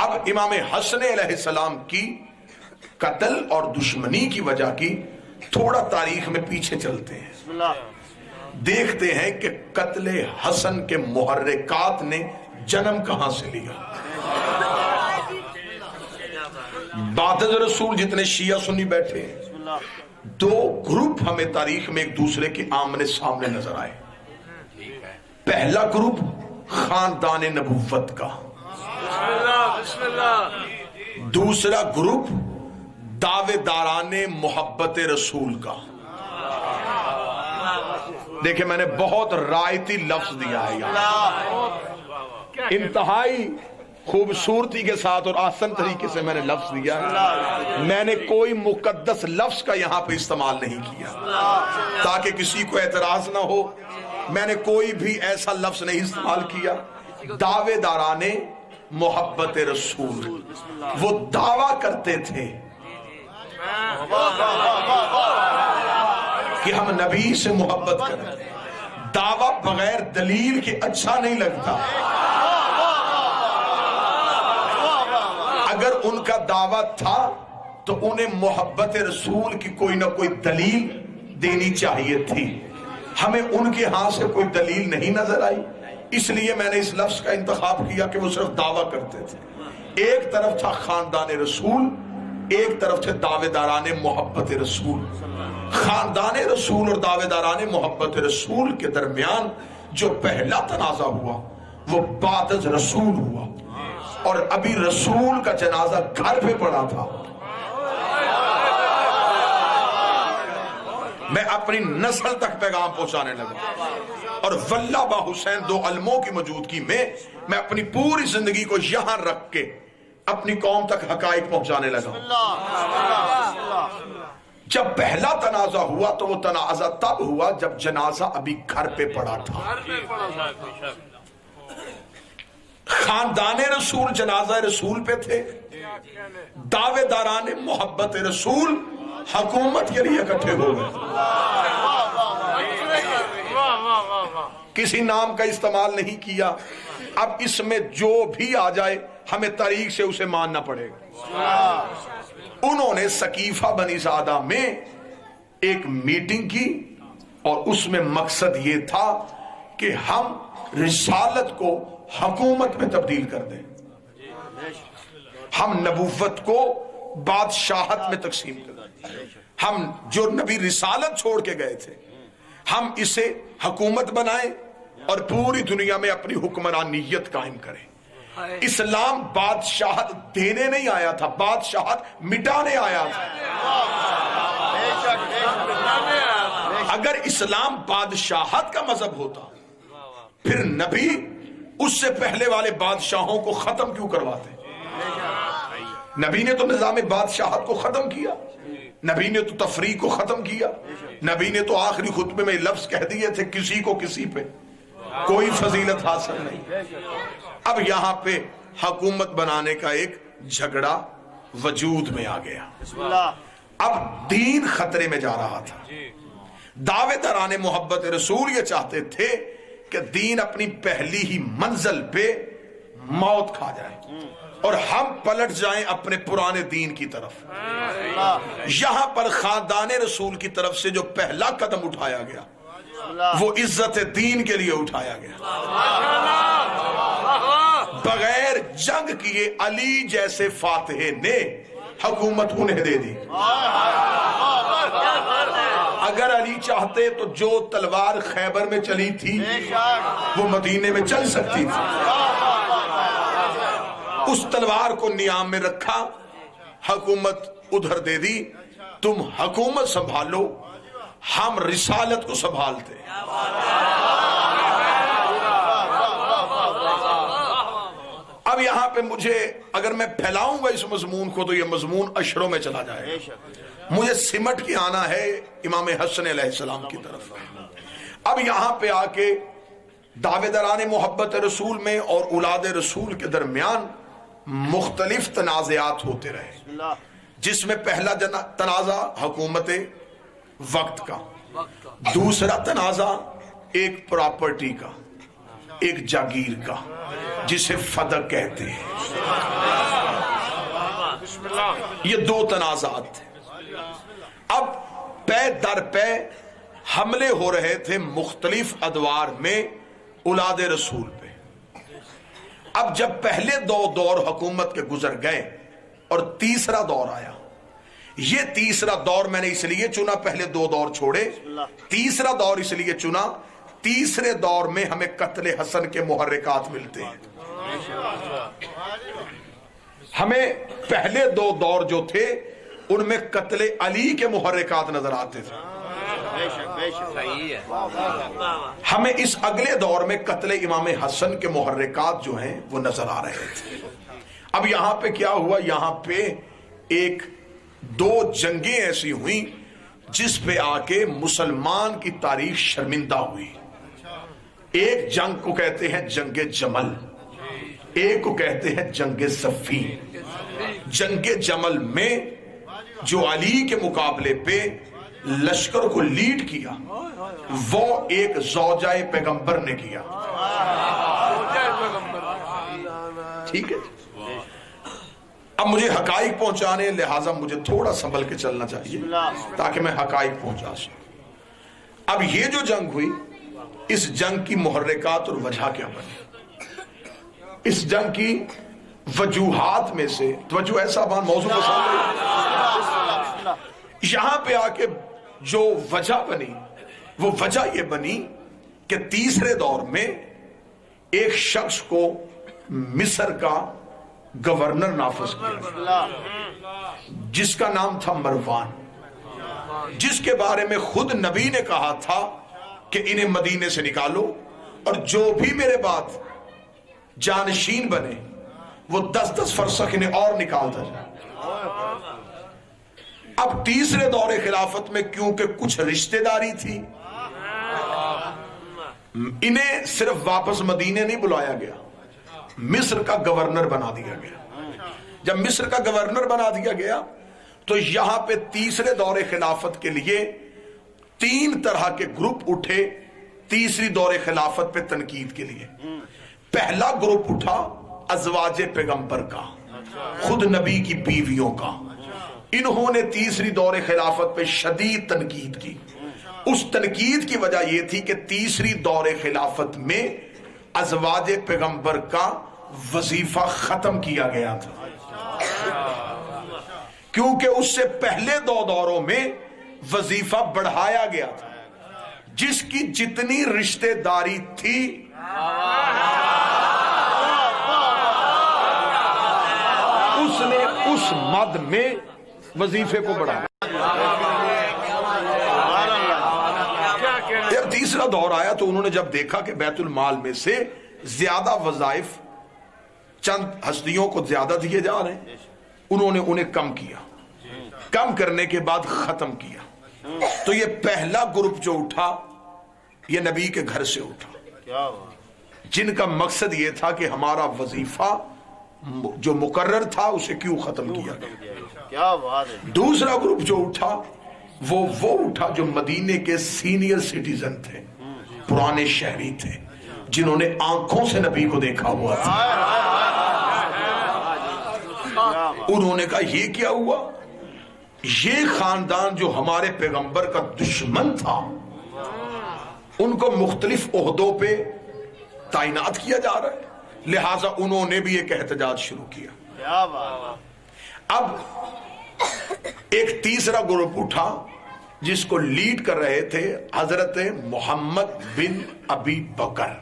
اب امام حسن علیہ السلام کی قتل اور دشمنی کی وجہ کی تھوڑا تاریخ میں پیچھے چلتے ہیں، دیکھتے ہیں کہ قتل حسن کے محرکات نے جنم کہاں سے لیا۔ بعد رسول جتنے شیعہ سنی بیٹھے ہیں، دو گروپ ہمیں تاریخ میں ایک دوسرے کے آمنے سامنے نظر آئے۔ پہلا گروپ خاندان نبوت کا، دوسرا گروپ دعوے داران محبت رسول کا۔ دیکھیں میں نے بہت رائتی لفظ دیا ہے یہاں، انتہائی خوبصورتی کے ساتھ اور آسن طریقے سے میں نے لفظ دیا ہے۔ میں نے کوئی مقدس لفظ کا یہاں پہ استعمال نہیں کیا تاکہ کسی کو اعتراض نہ ہو۔ میں نے کوئی بھی ایسا لفظ نہیں استعمال کیا۔ دعوے داران محبت رسول، وہ دعویٰ کرتے تھے کہ ہم نبی سے محبت کریں۔ دعویٰ بغیر دلیل کے اچھا نہیں لگتا۔ اگر ان کا دعویٰ تھا تو انہیں محبت رسول کی کوئی نہ کوئی دلیل دینی چاہیے تھی۔ ہمیں ان کے ہاں سے کوئی دلیل نہیں نظر آئی، اس لیے میں نے اس لفظ کا انتخاب کیا کہ وہ صرف دعویٰ کرتے تھے۔ ایک طرف تھا خاندان رسول، ایک طرف تھے دعوے داران محبت رسول۔ خاندان رسول اور دعوے داران محبت رسول کے درمیان جو پہلا تنازع ہوا وہ بعد از رسول ہوا، اور ابھی رسول کا جنازہ گھر پہ پڑا تھا۔ میں اپنی نسل تک پیغام پہنچانے لگا، اور واللہ با حسین دو علموں کی موجودگی میں میں اپنی پوری زندگی کو یہاں رکھ کے اپنی قوم تک حقائق پہنچانے لگا۔ جب پہلا تنازع ہوا تو وہ تنازع تب ہوا جب جنازہ ابھی گھر پہ پڑا تھا۔ خاندان رسول جنازہ رسول پہ تھے، دعوے داران محبت رسول حکومت کے لیے اکٹھے ہو گئے۔ کسی نام کا استعمال نہیں کیا۔ اب اس میں جو بھی آ جائے ہمیں تاریخ سے اسے ماننا پڑے گا۔ انہوں نے سقیفہ بنی سعدہ میں ایک میٹنگ کی، اور اس میں مقصد یہ تھا کہ ہم رسالت کو حکومت میں تبدیل کر دیں، ہم نبوت کو بادشاہت میں تقسیم کر دیں، ہم جو نبی رسالت چھوڑ کے گئے تھے ہم اسے حکومت بنائیں اور پوری دنیا میں اپنی حکمرانیت قائم کریں۔ اسلام بادشاہت دینے نہیں آیا تھا، بادشاہت مٹانے آیا تھا۔ اگر اسلام بادشاہت کا مذہب ہوتا پھر نبی اس سے پہلے والے بادشاہوں کو ختم کیوں کرواتے؟ نبی نے تو نظام بادشاہت کو ختم کیا، نبی نے تو تفریق کو ختم کیا، نبی نے تو آخری خطبے میں لفظ کہہ دیے تھے کسی کو کسی پہ کوئی فضیلت حاصل نہیں۔ اب یہاں پہ حکومت بنانے کا ایک جھگڑا وجود میں آ گیا۔ اب دین خطرے میں جا رہا تھا۔ دعوے داران محبت رسول یہ چاہتے تھے کہ دین اپنی پہلی ہی منزل پہ موت کھا جائے اور ہم پلٹ جائیں اپنے پرانے دین کی طرف۔ یہاں پر خاندان رسول کی طرف سے جو پہلا قدم اٹھایا گیا وہ عزت دین کے لیے اٹھایا گیا۔ بغیر جنگ کیے علی جیسے فاتح نے حکومت انہیں دے دی۔ اگر علی چاہتے تو جو تلوار خیبر میں چلی تھی وہ مدینے میں چل سکتی تھی۔ اس تلوار کو نیام میں رکھا، حکومت ادھر دے دی، تم حکومت سنبھالو، ہم رسالت کو سنبھالتے۔ اب یہاں پہ مجھے اگر میں پھیلاؤں گا اس مضمون کو تو یہ مضمون اشروں میں چلا جائے گا۔ مجھے سمٹ کے آنا ہے امام حسن علیہ السلام کی طرف۔ اب یہاں پہ آ کے دعوے داران محبت رسول میں اور اولاد رسول کے درمیان مختلف تنازعات ہوتے رہے، جس میں پہلا تنازع حکومت وقت کا، دوسرا تنازع ایک پراپرٹی کا، ایک جاگیر کا جسے فدق کہتے ہیں۔ یہ دو تنازعات تھے. اب پے در پے حملے ہو رہے تھے مختلف ادوار میں اولاد رسول پہ. اب جب پہلے دو دور حکومت کے گزر گئے اور تیسرا دور آیا, یہ تیسرا دور میں نے اس لیے چنا, پہلے دو دور چھوڑے, تیسرا دور اس لیے چنا, تیسرے دور میں ہمیں قتل حسن کے محرکات ملتے ہیں. ہمیں پہلے دو دور جو تھے ان میں قتل علی کے محرکات نظر آتے تھے, ہمیں اس اگلے دور میں قتل امام حسن کے محرکات جو ہیں وہ نظر آ رہے تھے. اب یہاں پہ کیا ہوا, یہاں پہ ایک دو جنگیں ایسی ہوئیں جس پہ آ کے مسلمان کی تاریخ شرمندہ ہوئی. ایک جنگ کو کہتے ہیں جنگ جمل, ایک کو کہتے ہیں جنگ صفین. جنگ جمل میں جو علی کے مقابلے پہ لشکر کو لیڈ کیا وہ ایک زوجہ پیغمبر نے کیا. ٹھیک ہے, اب مجھے حقائق پہنچانے لہٰذا مجھے تھوڑا سنبھل کے چلنا چاہیے تاکہ میں حقائق پہنچا سکوں. اب یہ جو جنگ ہوئی, اس جنگ کی محرکات اور وجہ کیا بنی, اس جنگ کی وجوہات میں سے توجہ ایسا موضوع کو سامنے یہاں پہ آ کے جو وجہ بنی وہ وجہ یہ بنی کہ تیسرے دور میں ایک شخص کو مصر کا گورنر نافذ کیا جس کا نام تھا مروان, جس کے بارے میں خود نبی نے کہا تھا کہ انہیں مدینے سے نکالو اور جو بھی میرے بعد جانشین بنے وہ 10-10 فرسخ انہیں اور نکالتا جائے. اب تیسرے دور خلافت میں کیونکہ کچھ رشتہ داری تھی, انہیں صرف واپس مدینے نہیں بلایا گیا, مصر کا گورنر بنا دیا گیا. جب مصر کا گورنر بنا دیا گیا تو یہاں پہ تیسرے دور خلافت کے لیے 3 طرح کے گروپ اٹھے تیسری دور خلافت پہ تنقید کے لیے. پہلا گروپ اٹھا ازواج پیغمبر کا, خود نبی کی بیویوں کا. انہوں نے تیسری دور خلافت پہ شدید تنقید کی. اس تنقید کی وجہ یہ تھی کہ تیسری دور خلافت میں ازواج پیغمبر کا وظیفہ ختم کیا گیا تھا, کیونکہ اس سے پہلے 2 دوروں میں وظیفہ بڑھایا گیا تھا. جس کی جتنی رشتہ داری تھی اس نے اس مد میں وظیفے کو بڑھایا. جب تیسرا دور آیا تو انہوں نے جب دیکھا کہ بیت المال میں سے زیادہ وظائف چند ہستیوں کو زیادہ دیے جا رہے ہیں, انہوں نے انہیں کم کیا, کم کرنے کے بعد ختم کیا. تو یہ پہلا گروپ جو اٹھا یہ نبی کے گھر سے اٹھا, جن کا مقصد یہ تھا کہ ہمارا وظیفہ جو مقرر تھا اسے کیوں ختم کیا گیا. دوسرا گروپ جو اٹھا وہ اٹھا جو مدینے کے سینئر سٹیزن تھے, پرانے شہری تھے, جنہوں نے آنکھوں سے نبی کو دیکھا ہوا تھا. انہوں نے کہا یہ کیا ہوا, یہ خاندان جو ہمارے پیغمبر کا دشمن تھا ان کو مختلف عہدوں پہ تعینات کیا جا رہا ہے, لہٰذا انہوں نے بھی ایک احتجاج شروع کیا. اب ایک تیسرا گروپ اٹھا جس کو لیڈ کر رہے تھے حضرت محمد بن ابی بکر.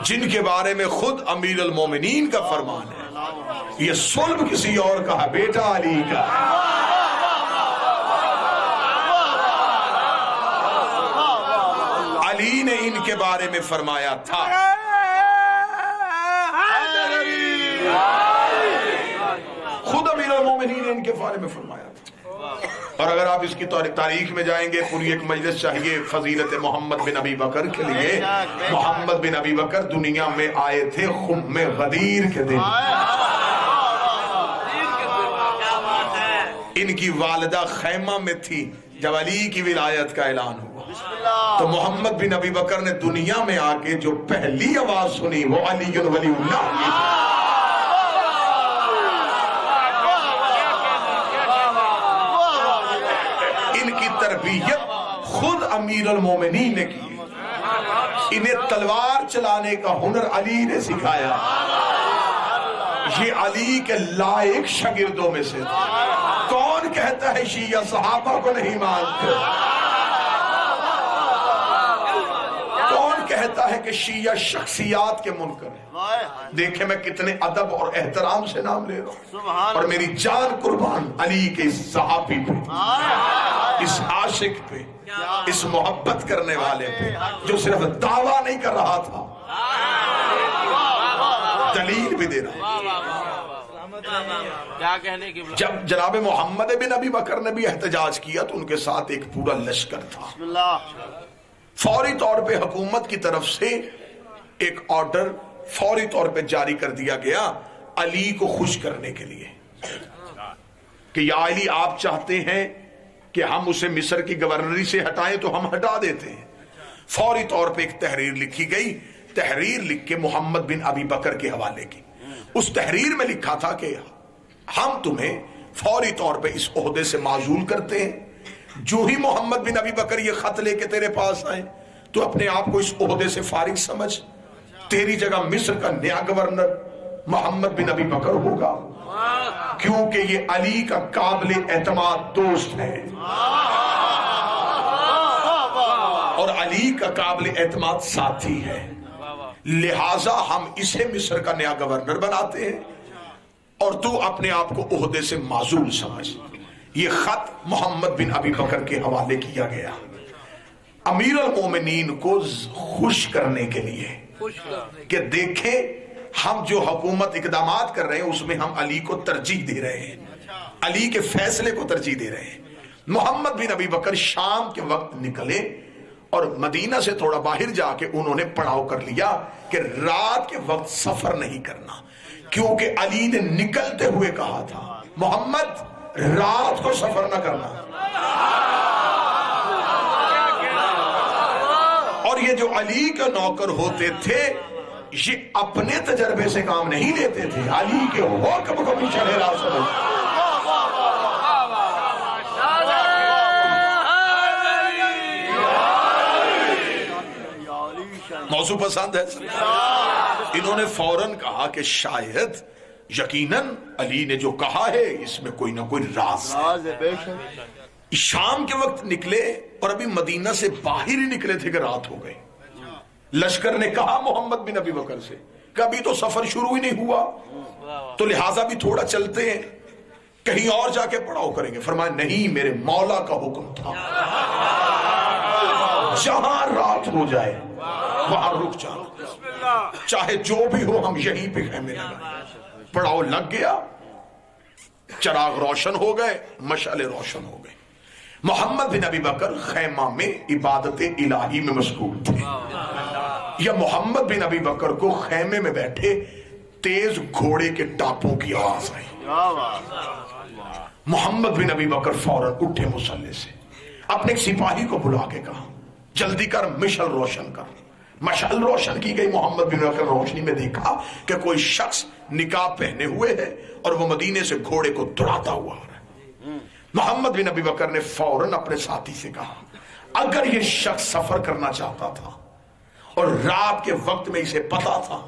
جن کے بارے میں خود امیر المومنین کا فرمان ہے, یہ صلب کسی اور کا ہے, بیٹا علی کا. علی نے ان کے بارے میں فرمایا تھا خود امیر المومنین نے ان کے بارے میں فرمایا تھا. اور اگر آپ اس کی تاریخ میں جائیں گے پوری ایک مجلس چاہیے فضیلت محمد بن ابی بکر کے لیے. محمد بن ابی بکر دنیا میں آئے تھے خم غدیر کے دن. ان کی والدہ خیمہ میں تھی جب علی کی ولایت کا اعلان ہوا. تو محمد بن ابی بکر نے دنیا میں آ کے جو پہلی آواز سنی وہ علی ولی اللہ کی. ان کی تربیت خود امیر المومنین نے کی. انہیں تلوار چلانے کا ہنر علی نے سکھایا. یہ علی کے لائق شاگردوں میں سے تھے. کون کہتا ہے شیعہ صحابہ کو نہیں مانتے؟ کون کہتا ہے کہ شیعہ شخصیات کے منکر ہیں؟ دیکھیں میں کتنے ادب اور احترام سے نام لے رہا ہوں، اور میری جان قربان علی کے اس صحابی پہ، اس عاشق پہ، اس محبت کرنے والے پہ جو صرف دعویٰ نہیں کر رہا تھا، دلیل بھی دے رہا. جب جناب محمد بن ابی بکر نے بھی احتجاج کیا تو ان کے ساتھ ایک پورا لشکر تھا. فوری طور پہ حکومت کی طرف سے ایک آرڈر فوری طور پہ جاری کر دیا گیا علی کو خوش کرنے کے لیے کہ یا علی آپ چاہتے ہیں کہ ہم اسے مصر کی گورنری سے ہٹائیں تو ہم ہٹا دیتے ہیں. فوری طور پہ ایک تحریر لکھی گئی. تحریر لکھ کے محمد بن ابی بکر کے حوالے کی. اس تحریر میں لکھا تھا کہ ہم تمہیں فوری طور پہ اس عہدے سے معزول کرتے ہیں. جو ہی محمد بن ابی بکر یہ خط لے کے تیرے پاس آئے تو اپنے آپ کو اس عہدے سے فارغ سمجھ. تیری جگہ مصر کا نیا گورنر محمد بن ابی بکر ہوگا، کیونکہ یہ علی کا قابل اعتماد دوست ہے اور علی کا قابل اعتماد ساتھی ہے. لہٰذا ہم اسے مصر کا نیا گورنر بناتے ہیں اور تو اپنے آپ کو عہدے سے معزول سمجھ. یہ خط محمد بن ابی بکر کے حوالے کیا گیا امیر المومنین کو خوش کرنے کے لیے کہ دیکھیں ہم جو حکومت اقدامات کر رہے ہیں اس میں ہم علی کو ترجیح دے رہے ہیں، علی کے فیصلے کو ترجیح دے رہے ہیں. محمد بن ابی بکر شام کے وقت نکلے اور مدینہ سے تھوڑا باہر جا کے انہوں نے پڑاؤ کر لیا کہ رات کے وقت سفر نہیں کرنا، کیونکہ علی نے نکلتے ہوئے کہا تھا محمد رات کو سفر نہ کرنا. اور یہ جو علی کے نوکر ہوتے تھے یہ اپنے تجربے سے کام نہیں لیتے تھے، علی کے حکم کو بھی چلے راہ سمجھ. موضوع پسند ہے. انہوں نے فوراً کہا کہ شاید یقیناً علی نے جو کہا ہے اس میں کوئی نہ کوئی راز ہے. شام کے وقت نکلے اور ابھی مدینہ سے باہر ہی نکلے تھے کہ رات ہو گئی. لشکر نے کہا محمد بن ابی بکر سے کہ ابھی تو سفر شروع ہی نہیں ہوا تو لہٰذا بھی تھوڑا چلتے ہیں، کہیں اور جا کے پڑاؤ کریں گے. فرمایا نہیں، میرے مولا کا حکم تھا جہاں رات ہو جائے وہاں رک جاؤ، چاہے جو بھی ہو ہم یہیں پہ خیمے لگائیں. پڑاؤ لگ گیا، چراغ روشن ہو گئے، مشعلے روشن ہو گئے. محمد بن ابی بکر خیمہ میں عبادت الہی میں مشغول تھے. یا محمد بن ابی بکر کو خیمے میں بیٹھے تیز گھوڑے کے ٹاپوں کی آواز آئی. محمد بن ابی بکر فوراً اٹھے مصلے سے، اپنے ایک سپاہی کو بلا کے کہا جلدی کر مشعل روشن کر. مشعل روشن کی گئی. محمد بن بکر روشنی میں دیکھا کہ کوئی شخص نقاب پہنے ہوئے ہے اور وہ مدینے سے گھوڑے کو دوڑاتا ہوا آ رہا ہے. محمد بن ابی بکر نے فوراً اپنے ساتھی سے کہا اگر یہ شخص سفر کرنا چاہتا تھا اور رات کے وقت میں اسے پتا تھا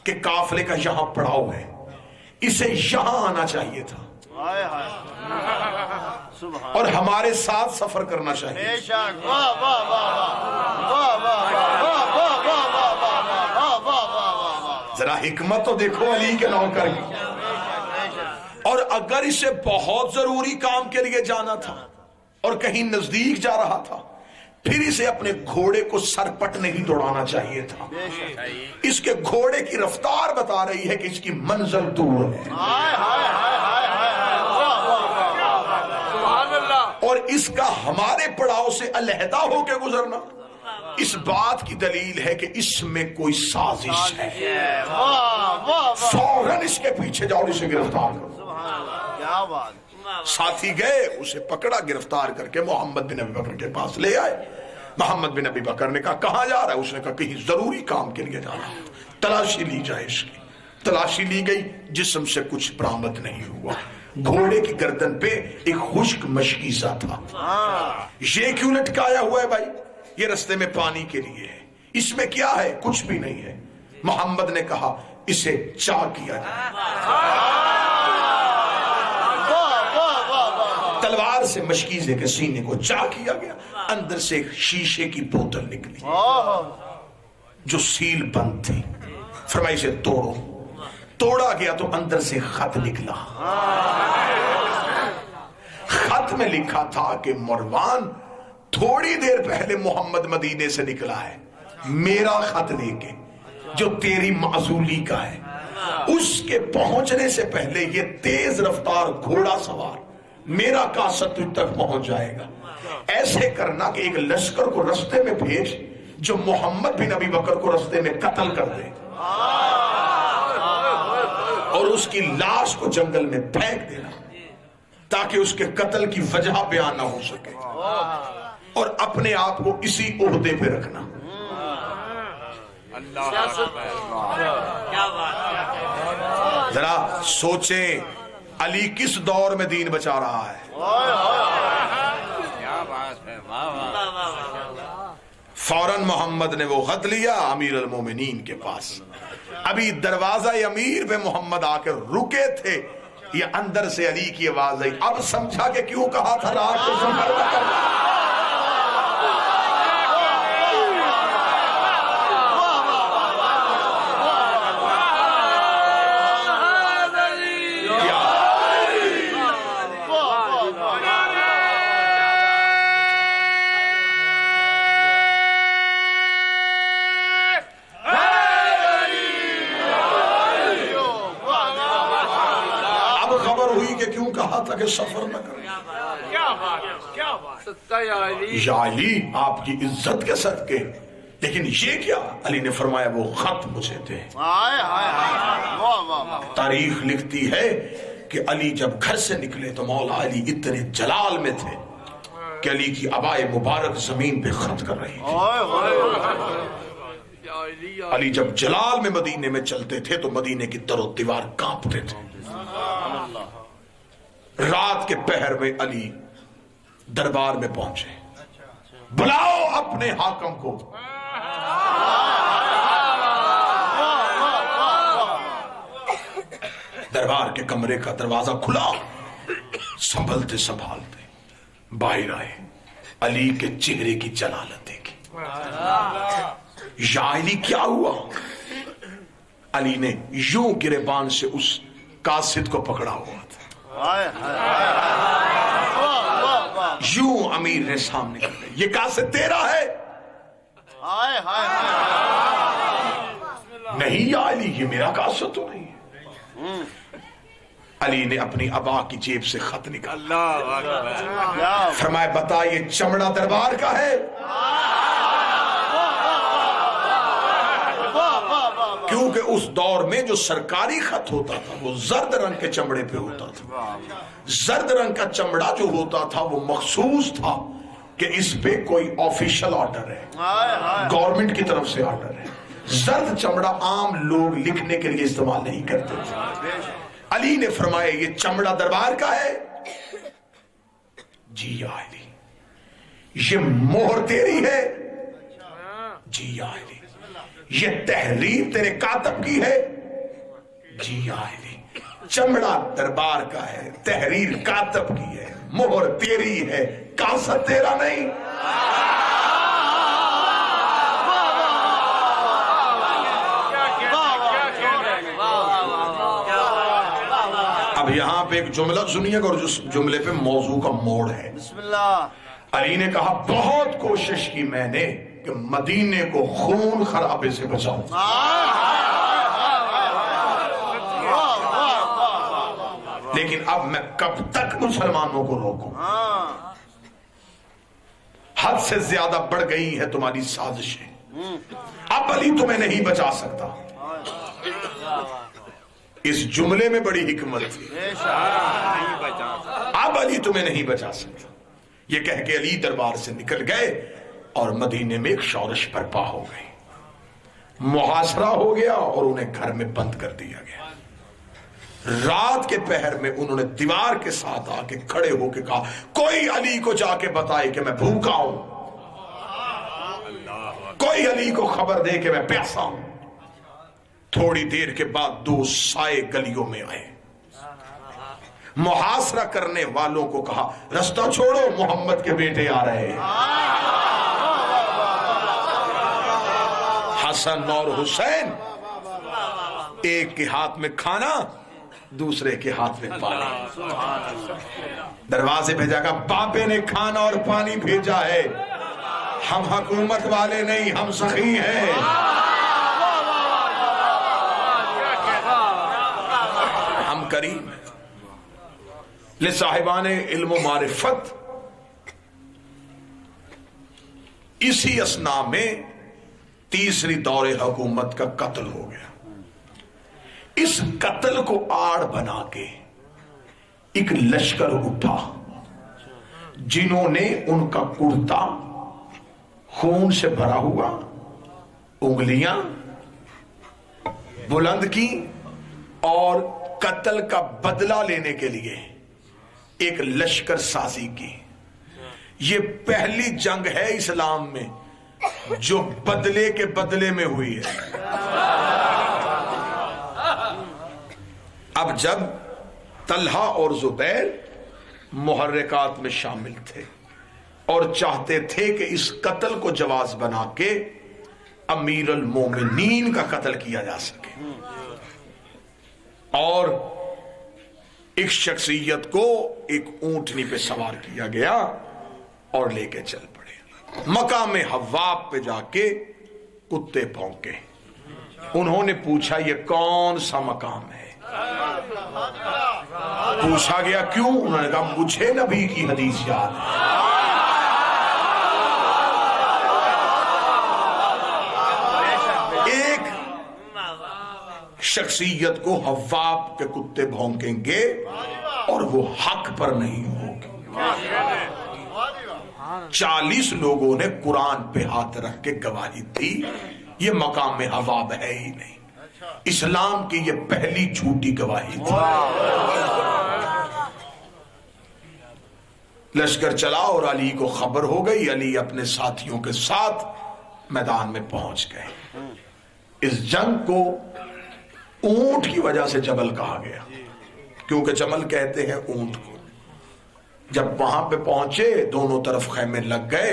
کہ قافلے کا یہاں پڑاؤ ہے، اسے یہاں آنا چاہیے تھا اور ہمارے ساتھ سفر کرنا چاہیے. ذرا حکمت تو دیکھو علی کے نوکر کی. اور اگر اسے بہت ضروری کام کے لیے جانا تھا اور کہیں نزدیک جا رہا تھا پھر اسے اپنے گھوڑے کو سرپٹ نہیں دوڑانا چاہیے تھا. اس کے گھوڑے کی رفتار بتا رہی ہے کہ اس کی منزل دور ہے اور اس کا ہمارے پڑاؤ سے علیحدہ ہو کے گزرنا اس بات کی دلیل ہے کہ اس میں کوئی سازش ہے. فوراً اس کے پیچھے جاؤ، اسے گرفتار کرو. ساتھی گئے، اسے پکڑا، گرفتار کر کے محمد بن ابی بکر کے پاس لے آئے. محمد بن ابی بکر نے کہا کہاں جا رہا ہے؟ اس نے کہا کہیں ضروری کام کے لیے جا رہا ہوں۔ تلاشی لی جائے اس کی، تلاشی لی گئی، جسم سے کچھ برآمد نہیں ہوا۔ گھوڑے کی گردن پہ ایک خشک مشکیزہ تھا۔ یہ کیوں لٹکایا ہوا ہے بھائی؟ یہ رستے میں پانی کے لیے ہے۔ اس میں کیا ہے؟ کچھ بھی نہیں ہے۔ محمد نے کہا اسے چا کیا جائے۔ تلوار سے مشکیزے کے سینے کو چا کیا گیا، اندر سے ایک شیشے کی بوتل نکلی جو سیل بند تھی۔ فرمایا اسے توڑو۔ توڑا گیا تو اندر سے خط نکلا۔ خط میں لکھا تھا کہ مروان تھوڑی دیر پہلے محمد مدینے سے نکلا ہے، میرا خط لے کے جو تیری معزولی کا ہے، اس کے پہنچنے سے پہلے یہ تیز رفتار گھوڑا سوار میرا قاصد تجھ تک پہنچ جائے گا۔ ایسے کرنا کہ ایک لشکر کو رستے میں بھیج جو محمد بن ابی بکر کو رستے میں قتل کر دے اور اس کی لاش کو جنگل میں پھینک دینا تاکہ اس کے قتل کی وجہ بیان نہ ہو سکے، اور اپنے آپ کو اسی عہدے پہ رکھنا۔ ذرا سوچیں علی کس دور میں دین بچا رہا ہے۔ فوراً محمد نے وہ خط لیا امیر المومنین کے پاس۔ ابھی دروازہ امیر پہ محمد آ کر رکے تھے، یہ اندر سے علی کی آواز آئی۔ اب سمجھا کہ کیوں کہا تھا رات کو سفر نہ کرنا۔ تھا کہ سفر نہ کریں۔ یا علی آپ کی عزت کے صدقے، لیکن یہ کیا؟ علی نے فرمایا وہ خط مجھے دے۔ تاریخ لکھتی ہے کہ علی جب گھر سے نکلے تو مولا علی اتنے جلال میں تھے کہ علی کی عبائے مبارک زمین پہ خط کر رہی تھی۔ علی جب جلال میں مدینے میں چلتے تھے تو مدینے کی در و دیوار کانپتے تھے۔ رات کے پہر میں علی دربار میں پہنچے۔ بلاؤ اپنے حاکم کو۔ دربار کے کمرے کا دروازہ کھلا، سنبھلتے سنبھالتے باہر آئے، علی کے چہرے کی جلالت دیکھی۔ یا علی کیا ہوا؟ علی نے یوں گریبان سے اس قاصد کو پکڑا ہوا تھا، یوں امیر نے سامنے کر دیا، یہ قاصد تیرا ہے؟ نہیں یا علی یہ میرا قاصد تو نہیں ہے۔ علی نے اپنی ابا کی جیب سے خط نکالا، فرمایا بتا یہ چمڑا دربار کا ہے؟ کیونکہ اس دور میں جو سرکاری خط ہوتا تھا وہ زرد رنگ کے چمڑے پہ ہوتا تھا۔ زرد رنگ کا چمڑا جو ہوتا تھا وہ مخصوص تھا کہ اس پہ کوئی آفیشل آرڈر ہے، گورنمنٹ کی طرف سے آرڈر ہے۔ زرد چمڑا عام لوگ لکھنے کے لیے استعمال نہیں کرتے تھے۔ علی نے فرمایا یہ چمڑا دربار کا ہے؟ جی یا علی۔ یہ مہر تیری ہے؟ جی یا علی۔ یہ تحریر تیرے کاتب کی ہے؟ جی یا علی۔ چمڑا دربار کا ہے، تحریر کاتب کی ہے، مہر تیری ہے، قاصد تیرا نہیں۔ اب یہاں پہ ایک جملہ سنیے گا اور جس جملے پہ موضوع کا موڑ ہے۔ بسم اللہ۔ علی نے کہا بہت کوشش کی میں نے کہ مدینے کو خون خرابے سے بچاؤں، لیکن اب میں کب تک مسلمانوں کو روکوں؟ حد سے زیادہ بڑھ گئی ہے تمہاری سازشیں، اب علی تمہیں نہیں بچا سکتا۔ اس جملے میں بڑی حکمت تھی، اب علی تمہیں نہیں بچا سکتا۔ یہ کہہ کے علی دربار سے نکل گئے۔ اور مدینے میں ایک شورش برپا ہو گئی، محاصرہ ہو گیا اور انہیں گھر میں بند کر دیا گیا۔ رات کے پہر میں انہوں نے دیوار کے ساتھ آ کے کھڑے ہو کے کہا کوئی علی کو جا کے بتائے کہ میں بھوکا ہوں، کوئی علی کو خبر دے کہ میں پیاسا ہوں۔ تھوڑی دیر کے بعد دو سائے گلیوں میں آئے، محاصرہ کرنے والوں کو کہا رستہ چھوڑو، محمد کے بیٹے آ رہے ہیں۔ حسن اور حسین، ایک کے ہاتھ میں کھانا، دوسرے کے ہاتھ میں پانی۔ دروازے پہ جا کر باپے نے کھانا اور پانی بھیجا ہے، ہم حکومت والے نہیں، ہم سخی ہیں۔ ہم کریم ہیں۔ لصاحبان علم و معرفت، اسی اثناء میں تیسری دور حکومت کا قتل ہو گیا۔ اس قتل کو آڑ بنا کے ایک لشکر اٹھا جنہوں نے ان کا کرتا خون سے بھرا ہوا، انگلیاں بلند کی اور قتل کا بدلہ لینے کے لیے ایک لشکر سازی کی۔ یہ پہلی جنگ ہے اسلام میں جو بدلے کے بدلے میں ہوئی ہے۔ اب جب طلحہ اور زبیر محرکات میں شامل تھے اور چاہتے تھے کہ اس قتل کو جواز بنا کے امیر المومنین کا قتل کیا جا سکے، اور ایک شخصیت کو ایک اونٹنی پہ سوار کیا گیا اور لے کے چل پڑے۔ مقام حواب پہ جا کے کتے بھونکے، انہوں نے پوچھا یہ کون سا مقام ہے؟ پوچھا گیا کیوں؟ انہوں نے کہا مجھے نبی کی حدیث یاد ہے۔ ایک شخصیت کو حواب کے کتے بھونکیں گے اور وہ حق پر نہیں ہوگی۔ 40 لوگوں نے قرآن پہ ہاتھ رکھ کے گواہی دی یہ مقام حواب ہے ہی نہیں۔ اسلام کی یہ پہلی جھوٹی گواہی تھی۔ لشکر چلا اور علی کو خبر ہو گئی، علی اپنے ساتھیوں کے ساتھ میدان میں پہنچ گئے۔ اس جنگ کو اونٹ کی وجہ سے جبل کہا گیا، کیونکہ جمل کہتے ہیں اونٹ کو۔ جب وہاں پہ پہنچے دونوں طرف خیمے لگ گئے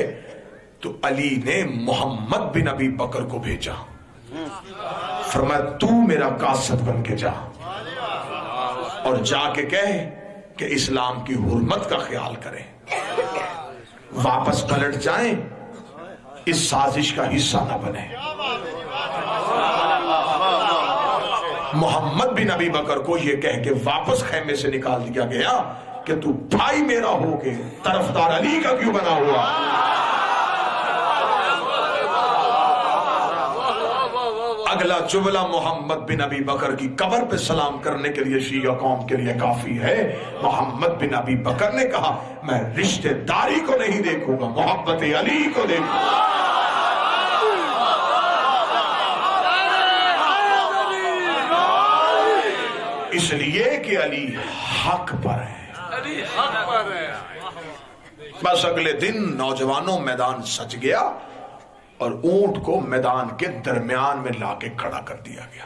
تو علی نے محمد بن ابی بکر کو بھیجا، فرمایا تو میرا قاصد بن کے جا اور جا کے کہے کہ اسلام کی حرمت کا خیال کریں، واپس پلٹ جائیں، اس سازش کا حصہ نہ بنے۔ محمد بن ابی بکر کو یہ کہہ کے واپس خیمے سے نکال دیا گیا کہ تو بھائی میرا ہو کے طرفدار علی کا کیوں بنا ہوا؟ اگلا جملہ محمد بن ابی بکر کی قبر پہ سلام کرنے کے لیے شیعہ قوم کے لیے کافی ہے۔ محمد بن ابی بکر نے کہا میں رشتہ داری کو نہیں دیکھوں گا، محبت علی کو دیکھوں گا۔ اس لیے کہ علی حق پر ہے۔ بس اگلے دن نوجوانوں میدان سج گیا اور اونٹ کو میدان کے درمیان میں لا کے کھڑا کر دیا گیا۔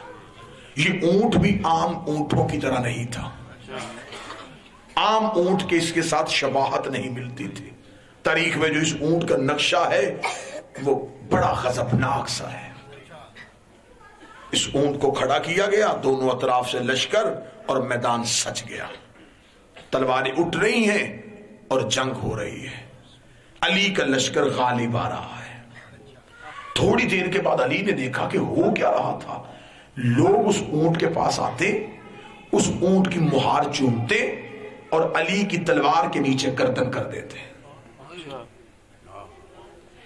یہ اونٹ بھی عام اونٹوں کی طرح نہیں تھا، عام اونٹ کے اس کے ساتھ شباہت نہیں ملتی تھی۔ تاریخ میں جو اس اونٹ کا نقشہ ہے وہ بڑا غضبناک سا ہے۔ اس اونٹ کو کھڑا کیا گیا، دونوں اطراف سے لشکر اور میدان سج گیا، تلواریں اٹھ رہی ہیں اور جنگ ہو رہی ہے۔ علی کا لشکر غالب آ رہا ہے۔ تھوڑی دیر کے بعد علی نے دیکھا کہ ہو کیا رہا تھا، لوگ اس اونٹ کے پاس آتے، اس اونٹ کی مہار چومتے اور علی کی تلوار کے نیچے گردن کر دیتے۔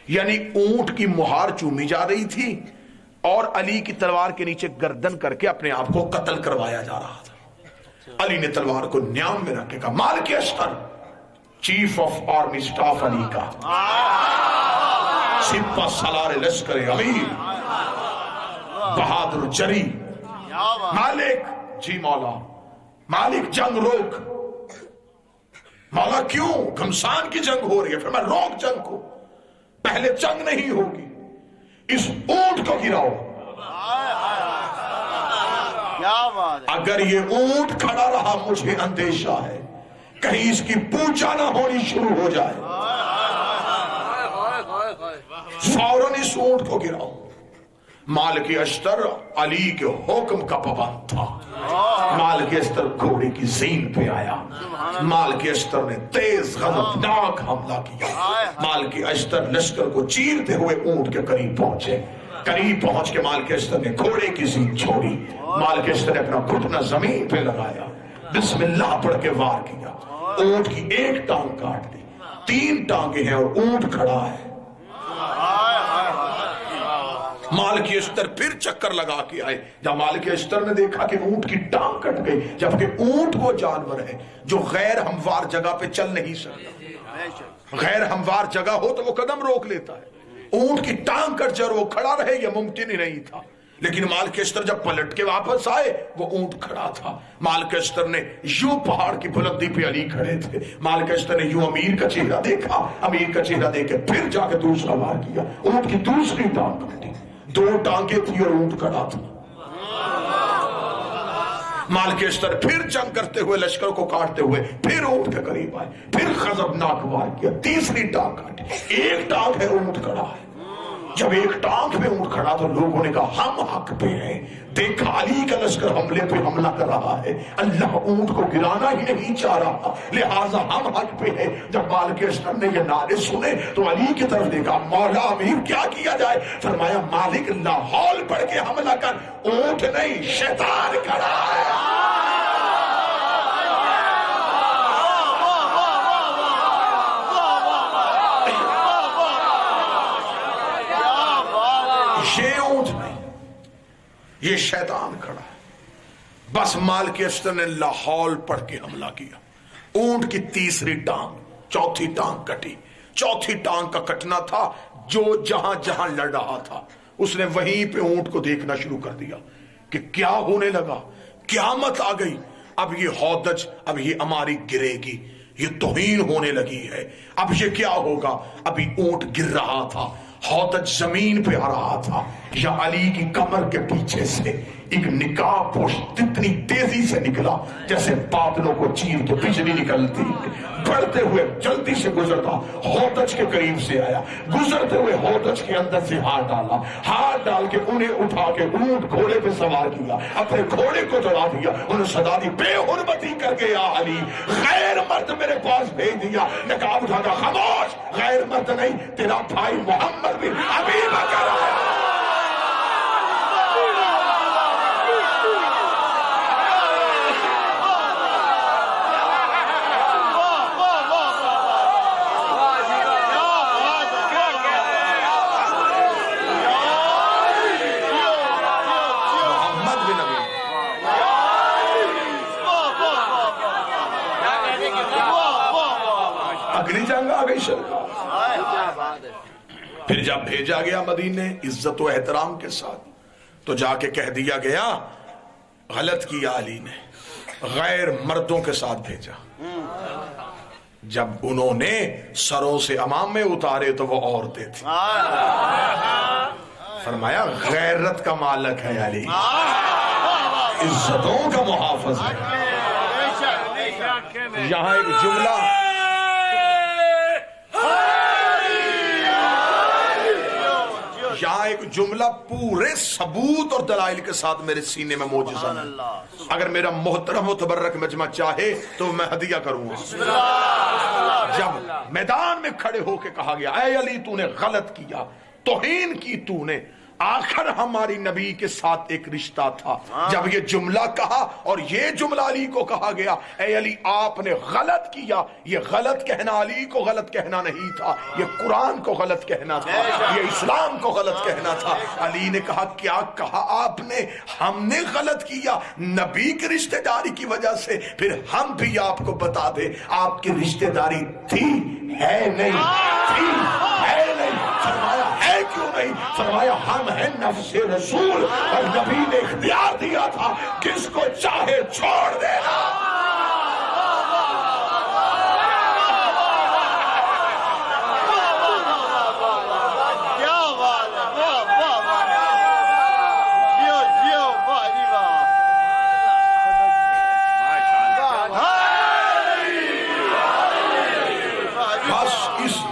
یعنی اونٹ کی مہار چومی جا رہی تھی اور علی کی تلوار کے نیچے گردن کر کے اپنے آپ کو قتل کروایا جا رہا تھا۔ علی نے تلوار کو نیام میں رکھ کے کہا مالک اشتر، چیف آف آرمی سٹاف علی کا، سپہ سالار لشکر امیر بہادر جری مالک جی مولا مالک جنگ روک مولا کیوں گھمسان کی جنگ ہو رہی ہے پھر میں روک جنگ کو پہلے جنگ نہیں ہوگی اس اونٹ کو گراؤ اگر یہ اونٹ کھڑا رہا مجھے اندیشہ ہے کہیں اس کی پوجا نہ ہونی شروع ہو جائے فوراً اس اونٹ کو گراؤ مالک اشتر علی کے حکم کا پابند تھا مالک اشتر گھوڑے کی زین پہ آیا مالک اشتر نے تیز غضبناک حملہ کیا مالک اشتر لشکر کو چیرتے ہوئے اونٹ کے قریب پہنچے قریب پہنچ کے مالک اشتر نے گھوڑے کی زین چھوڑی مالک اشتر نے اپنا گھٹنا زمین پہ لگایا بسم اللہ پڑھ کے وار کیا اونٹ کی ایک ٹانگ کاٹ دی 3 ٹانگیں ہیں اور اونٹ کھڑا ہے مالک اشتر پھر چکر لگا کے آئے جب مالک اشتر نے دیکھا کہ اونٹ کی ٹانگ کٹ گئی جبکہ اونٹ وہ جانور ہے جو غیر ہموار جگہ پہ چل نہیں سکتا غیر ہموار جگہ ہو تو وہ قدم روک لیتا ہے اونٹ کی ٹانگ کٹ جائے وہ کھڑا رہے یہ ممکن ہی نہیں تھا لیکن مالک اشتر جب پلٹ کے واپس آئے وہ اونٹ کھڑا تھا مالک اشتر نے یوں پہاڑ کی بلندی پہ علی کھڑے تھے مالک اشتر نے یوں امیر کا چہرہ دیکھا امیر کا چہرہ دیکھ کے پھر جا کے دوسرا وار کیا اونٹ کی دوسری ٹانگ کٹی 2 ٹانگیں تھی اور اونٹ کھڑا تھا مالک اشتر پھر جنگ کرتے ہوئے لشکر کو کاٹتے ہوئے پھر اونٹ کے قریب آئے پھر غضبناک وار کیا تیسری ٹانگ کاٹی 1 ٹانگ ہے اونٹ کھڑا ہے جب 1 ٹانگ پہ اونٹ کھڑا تو لوگوں نے کہا ہم حق پہ ہیں دیکھا علی کا لشکر حملے پہ حملہ کر رہا ہے اللہ اونٹ کو گرانا ہی نہیں چاہ رہا لہٰذا ہم حق پہ ہیں جب مالک اشتر نے یہ نعرے سنے تو علی کی طرف دیکھا مولا امیر کیا کیا جائے فرمایا مالک لاحول پڑھ کے حملہ کر اونٹ نہیں شیطان کھڑا ہے یہ اونٹ نہیں یہ شیطان کھڑا ہے بس مالک اشتر نے لاحول پڑھ کے حملہ کیا اونٹ کی تیسری ٹانگ چوتھی ٹانگ کٹی چوتھی ٹانگ کا کٹنا تھا جو جہاں جہاں لڑ رہا تھا اس نے وہیں پہ اونٹ کو دیکھنا شروع کر دیا کہ کیا ہونے لگا قیامت آ گئی اب یہ ہودج اب یہ ہماری گرے گی یہ توہین ہونے لگی ہے اب یہ کیا ہوگا ابھی اونٹ گر رہا تھا ہودج زمین پہ آ رہا تھا یا علی کی کمر کے پیچھے سے ایک نقاب پوش اتنی تیزی سے نکلا جیسے بادلوں کو چیر کے بجلی نکلتی بڑھتے ہوئے جلدی سے گزرتا ہودج کے قریب سے آیا گزرتے ہوئے ہودج کے اندر سے ہاتھ ڈال کے انہیں اٹھا کے اونٹ گھوڑے پہ سوار کیا اپنے گھوڑے کو چڑھا دیا انہیں صدا دی بے حرمتی کر کے یا علی غیر مرد میرے پاس بھیج دیا نقاب اٹھا کر خاموش غیر مرد نہیں تیرا بھائی محمد بھی ابھی بکر آیا اگلی جنگ آ گئی سرکار پھر جب بھیجا گیا مدینے عزت و احترام کے ساتھ تو جا کے کہہ دیا گیا غلط کیا علی نے غیر مردوں کے ساتھ بھیجا جب انہوں نے سروں سے امامے اتارے تو وہ عورتیں تھیں فرمایا غیرت کا مالک ہے علی عزتوں کا محافظ ہے یہاں ایک جملہ یہاں ایک جملہ پورے ثبوت اور دلائل کے ساتھ میرے سینے میں موجزہ ہے اگر میرا محترم و تبرک مجمع چاہے تو میں ہدیہ کروں گا جب میدان میں کھڑے ہو کے کہا گیا اے علی تو نے غلط کیا توہین کی تو نے آخر ہماری نبی کے ساتھ ایک رشتہ تھا جب یہ جملہ کہا اور یہ جملہ علی کو کہا گیا اے علی آپ نے غلط کیا یہ غلط کہنا علی کو غلط کہنا نہیں تھا یہ قرآن کو غلط کہنا تھا یہ اسلام کو غلط کہنا تھا علی نے کہا کیا کہا آپ نے ہم نے غلط کیا نبی کی رشتہ داری کی وجہ سے پھر ہم بھی آپ کو بتا دیں آپ کی رشتہ داری تھی ہے نہیں تھی ہے نہیں فرمایا ہے کیوں نہیں؟ فرمایا ہم ہیں نفس رسول، اور نبی نے اختیار دیا تھا کس کو چاہے چھوڑ دینا۔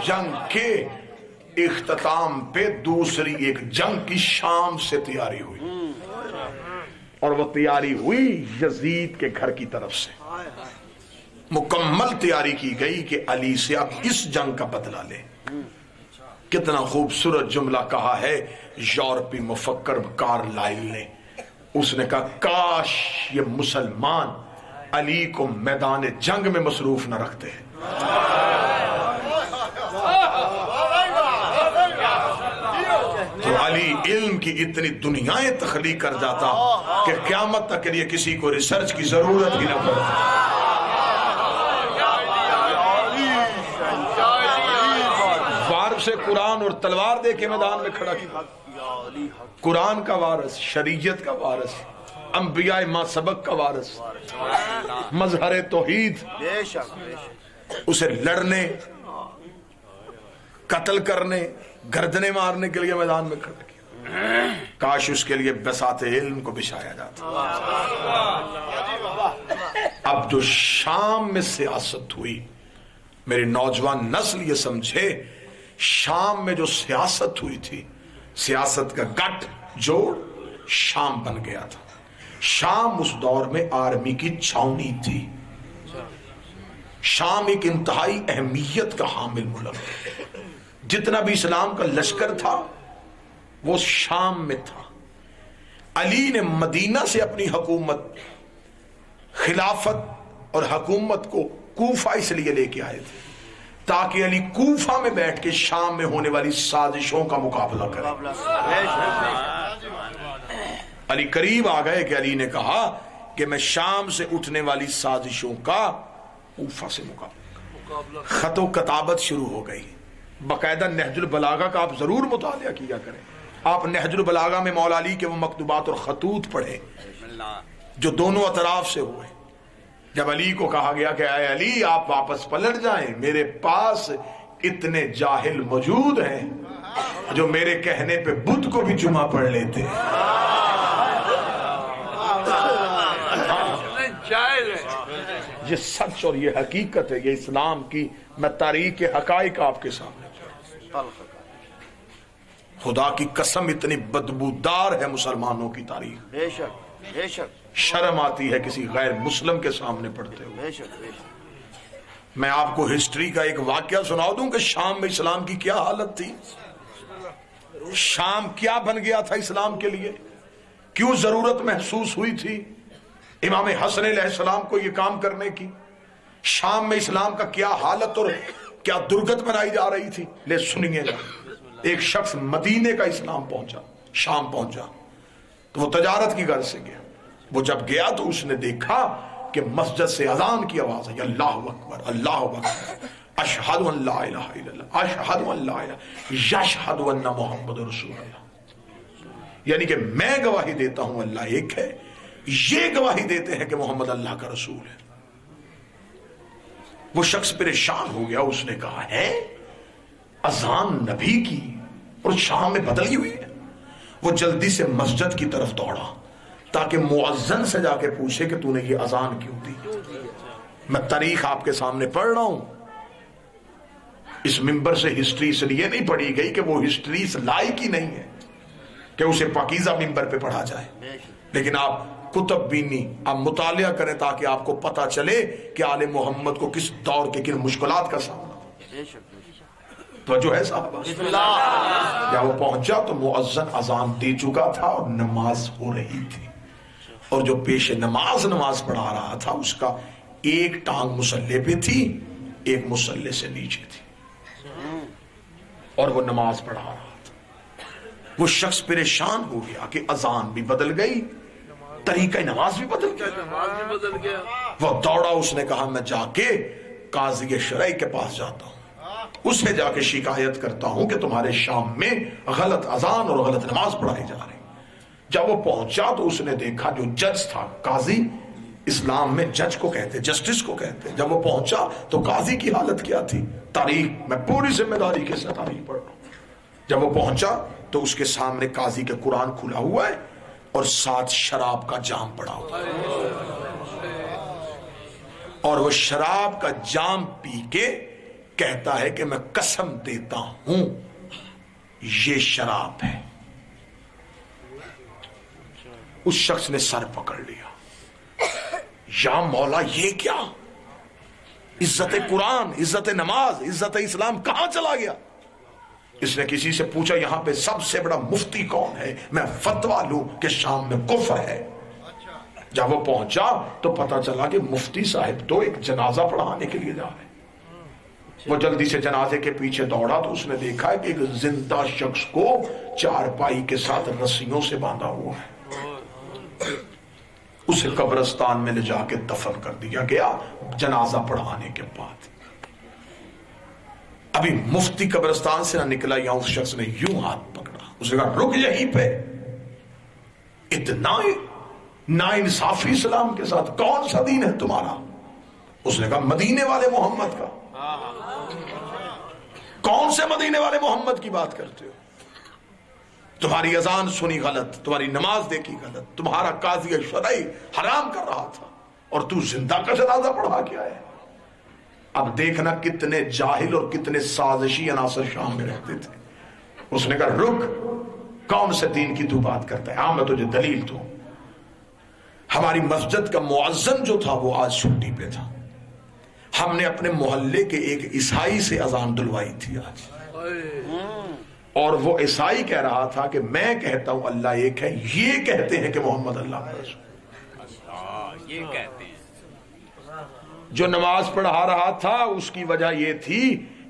جنگ کے اختتام پہ دوسری ایک جنگ کی شام سے تیاری ہوئی، اور وہ تیاری ہوئی یزید کے گھر کی طرف سے۔ مکمل تیاری کی گئی کہ علی سے اب اس جنگ کا بدلہ لے۔ کتنا خوبصورت جملہ کہا ہے یورپی مفکر کارلائل نے، اس نے کہا کاش یہ مسلمان علی کو میدان جنگ میں مصروف نہ رکھتے ہیں۔ تو علی علم کی اتنی دنیایں تخلیق کر جاتا کہ قیامت تک کے لیے کسی کو ریسرچ کی ضرورت ہی نہ پڑتی۔ وارث سے قرآن اور تلوار دے کے میدان میں کھڑا کیا، قرآن کا وارث، شریعت کا وارث، انبیاء ما سبق کا وارث، مظہر توحید، اسے لڑنے، قتل کرنے، گردنے مارنے کے لیے میدان میں کھڑا کیا۔ کاش اس کے لیے بساط علم کو بچھایا جاتا۔ اب جو شام میں سیاست ہوئی، میری نوجوان نسل یہ سمجھے شام میں جو سیاست ہوئی تھی، سیاست کا گٹھ جوڑ شام بن گیا تھا۔ شام اس دور میں آرمی کی چھاونی تھی۔ شام ایک انتہائی اہمیت کا حامل ملک ہے۔ جتنا بھی اسلام کا لشکر تھا وہ شام میں تھا۔ علی نے مدینہ سے اپنی حکومت، خلافت اور حکومت کو کوفہ اس لیے لے کے آئے تھے تاکہ علی کوفہ میں بیٹھ کے شام میں ہونے والی سازشوں کا مقابلہ کرے۔ علی قریب آ گئے کہ علی نے کہا کہ میں شام سے اٹھنے والی سازشوں کا کوفہ سے مقابلہ۔ خط و کتابت شروع ہو گئی۔ باقاعدہ نہج البلاغہ کا آپ ضرور مطالعہ کیا کریں۔ آپ نہج البلاغہ میں مولا علی کے وہ مکتوبات اور خطوط پڑھیں جو دونوں اطراف سے ہوئے۔ جب علی کو کہا گیا کہ اے علی آپ واپس پلٹ جائیں، میرے پاس اتنے جاہل موجود ہیں جو میرے کہنے پہ بدھ کو بھی جمعہ پڑھ لیتے ہیں۔ یہ سچ اور یہ حقیقت ہے، یہ اسلام کی میں تاریخ حقائق آپ کے سامنے۔ خدا کی قسم اتنی بدبودار ہے مسلمانوں کی تاریخ، بے شک بے شک، شرم آتی ہے کسی غیر مسلم کے سامنے پڑھتے ہوئے۔ بے شک بے شک۔ میں آپ کو ہسٹری کا ایک واقعہ سنا دوں کہ شام میں اسلام کی کیا حالت تھی، شام کیا بن گیا تھا اسلام کے لیے، کیوں ضرورت محسوس ہوئی تھی امام حسن علیہ السلام کو یہ کام کرنے کی، شام میں اسلام کا کیا حالت اور کیا درگت بنائی جا رہی تھی۔ لے سنیے گا، ایک شخص مدینے کا اسلام پہنچا، شام پہنچا تو وہ تجارت کی غرض سے گیا۔ وہ جب گیا تو اس نے دیکھا کہ مسجد سے اذان کی آواز ہے، اللہ اکبر اللہ اکبر، اشہد ان لا الہ الا اللہ، اشہد ان لا الہ، یشہد ان محمد رسول اللہ، یعنی کہ میں گواہی دیتا ہوں اللہ ایک ہے، یہ گواہی دیتے ہیں کہ محمد اللہ کا رسول ہے۔ وہ شخص پریشان ہو گیا، اس نے کہا ہے اذان نبی کی اور شام میں بدلی ہوئی ہے۔ وہ جلدی سے مسجد کی طرف دوڑا تاکہ مؤذن سے جا کے پوچھے کہ تو نے یہ اذان کیوں دی۔ میں تاریخ آپ کے سامنے پڑھ رہا ہوں، اس منبر سے ہسٹری اس لیے نہیں پڑھی گئی کہ وہ ہسٹری اس لائق ہی نہیں ہے کہ اسے پاکیزہ منبر پہ پڑھا جائے، لیکن آپ کتب بینی، آپ مطالعہ کریں تاکہ آپ کو پتا چلے کہ آل محمد کو کس دور کے کن مشکلات کا سامنا ہو۔ تو جو ہے صاحبہ، جب وہ پہنچا تو مؤذن اذان دے چکا تھا اور نماز ہو رہی تھی، اور جو پیش نماز پڑھا رہا تھا اس کا ایک ٹانگ مصلے پہ تھی، ایک مصلے سے نیچے تھی، اور وہ نماز پڑھا رہا تھا۔ وہ شخص پریشان ہو گیا کہ اذان بھی بدل گئی، طریقہ نماز بھی بدل گیا۔ وہ دوڑا، اس نے کہا میں جا کے قاضی شرعی کے پاس جاتا ہوں، اسے جا کے شکایت کرتا ہوں کہ تمہارے شام میں غلط اذان اور غلط نماز پڑھائی جا رہی. جب وہ پہنچا تو اس نے دیکھا جو جج تھا، قاضی اسلام میں جج کو کہتے، جسٹس کو کہتے. جب وہ پہنچا تو قاضی کی حالت کیا تھی، تاریخ میں پوری ذمہ داری کے ساتھ تاریخ پڑھ رہا ہوں. جب وہ پہنچا تو اس کے سامنے قاضی کے قرآن کھلا ہوا ہے اور ساتھ شراب کا جام پڑا ہوا ہے، اور وہ شراب کا جام پی کے کہتا ہے کہ میں قسم دیتا ہوں یہ شراب ہے. اس شخص نے سر پکڑ لیا، یا مولا یہ کیا، عزت قرآن، عزت نماز، عزت اسلام کہاں چلا گیا؟ اس نے کسی سے پوچھا یہاں پہ سب سے بڑا مفتی کون ہے، میں فتویٰ لوں کہ شام میں کفر ہے. جب وہ پہنچا تو پتا چلا کہ مفتی صاحب تو ایک جنازہ پڑھانے کے لیے جا رہے ہیں. وہ جلدی سے جنازے کے پیچھے دوڑا تو اس نے دیکھا کہ ایک زندہ شخص کو چارپائی کے ساتھ رسیوں سے باندھا ہوا ہے. اسے قبرستان میں لے جا کے دفن کر دیا گیا جنازہ پڑھانے کے بعد. ابھی مفتی قبرستان سے نہ نکلا یا اس شخص نے یوں ہاتھ پکڑا، اس نے کہا رک یہیں پہ، اتنا نا انصافی اسلام کے ساتھ، کون سا دین ہے تمہارا؟ اس نے کہا مدینے والے محمد کا. کون سے مدینے والے محمد کی بات کرتے ہو؟ تمہاری اذان سنی غلط، تمہاری نماز دیکھی غلط، تمہارا قاضی شرعی حرام کر رہا تھا اور تو زندہ کا جنازہ پڑھا کے آیا. اب دیکھنا کتنے جاہل اور کتنے سازشی عناصر شام میں رہتے تھے. اس نے کہا رک، کون سے دین کی تو بات کرتا ہے؟ ہاں میں تجھے دلیل دوں. ہماری مسجد کا مؤذن جو تھا وہ آج چھٹی پہ تھا. ہم نے اپنے محلے کے ایک عیسائی سے اذان دلوائی تھی آج، اور وہ عیسائی کہہ رہا تھا کہ میں کہتا ہوں اللہ ایک ہے، یہ کہتے ہیں کہ محمد اللہ کا رسول. یہ کہتے ہیں. جو نماز پڑھا رہا تھا اس کی وجہ یہ تھی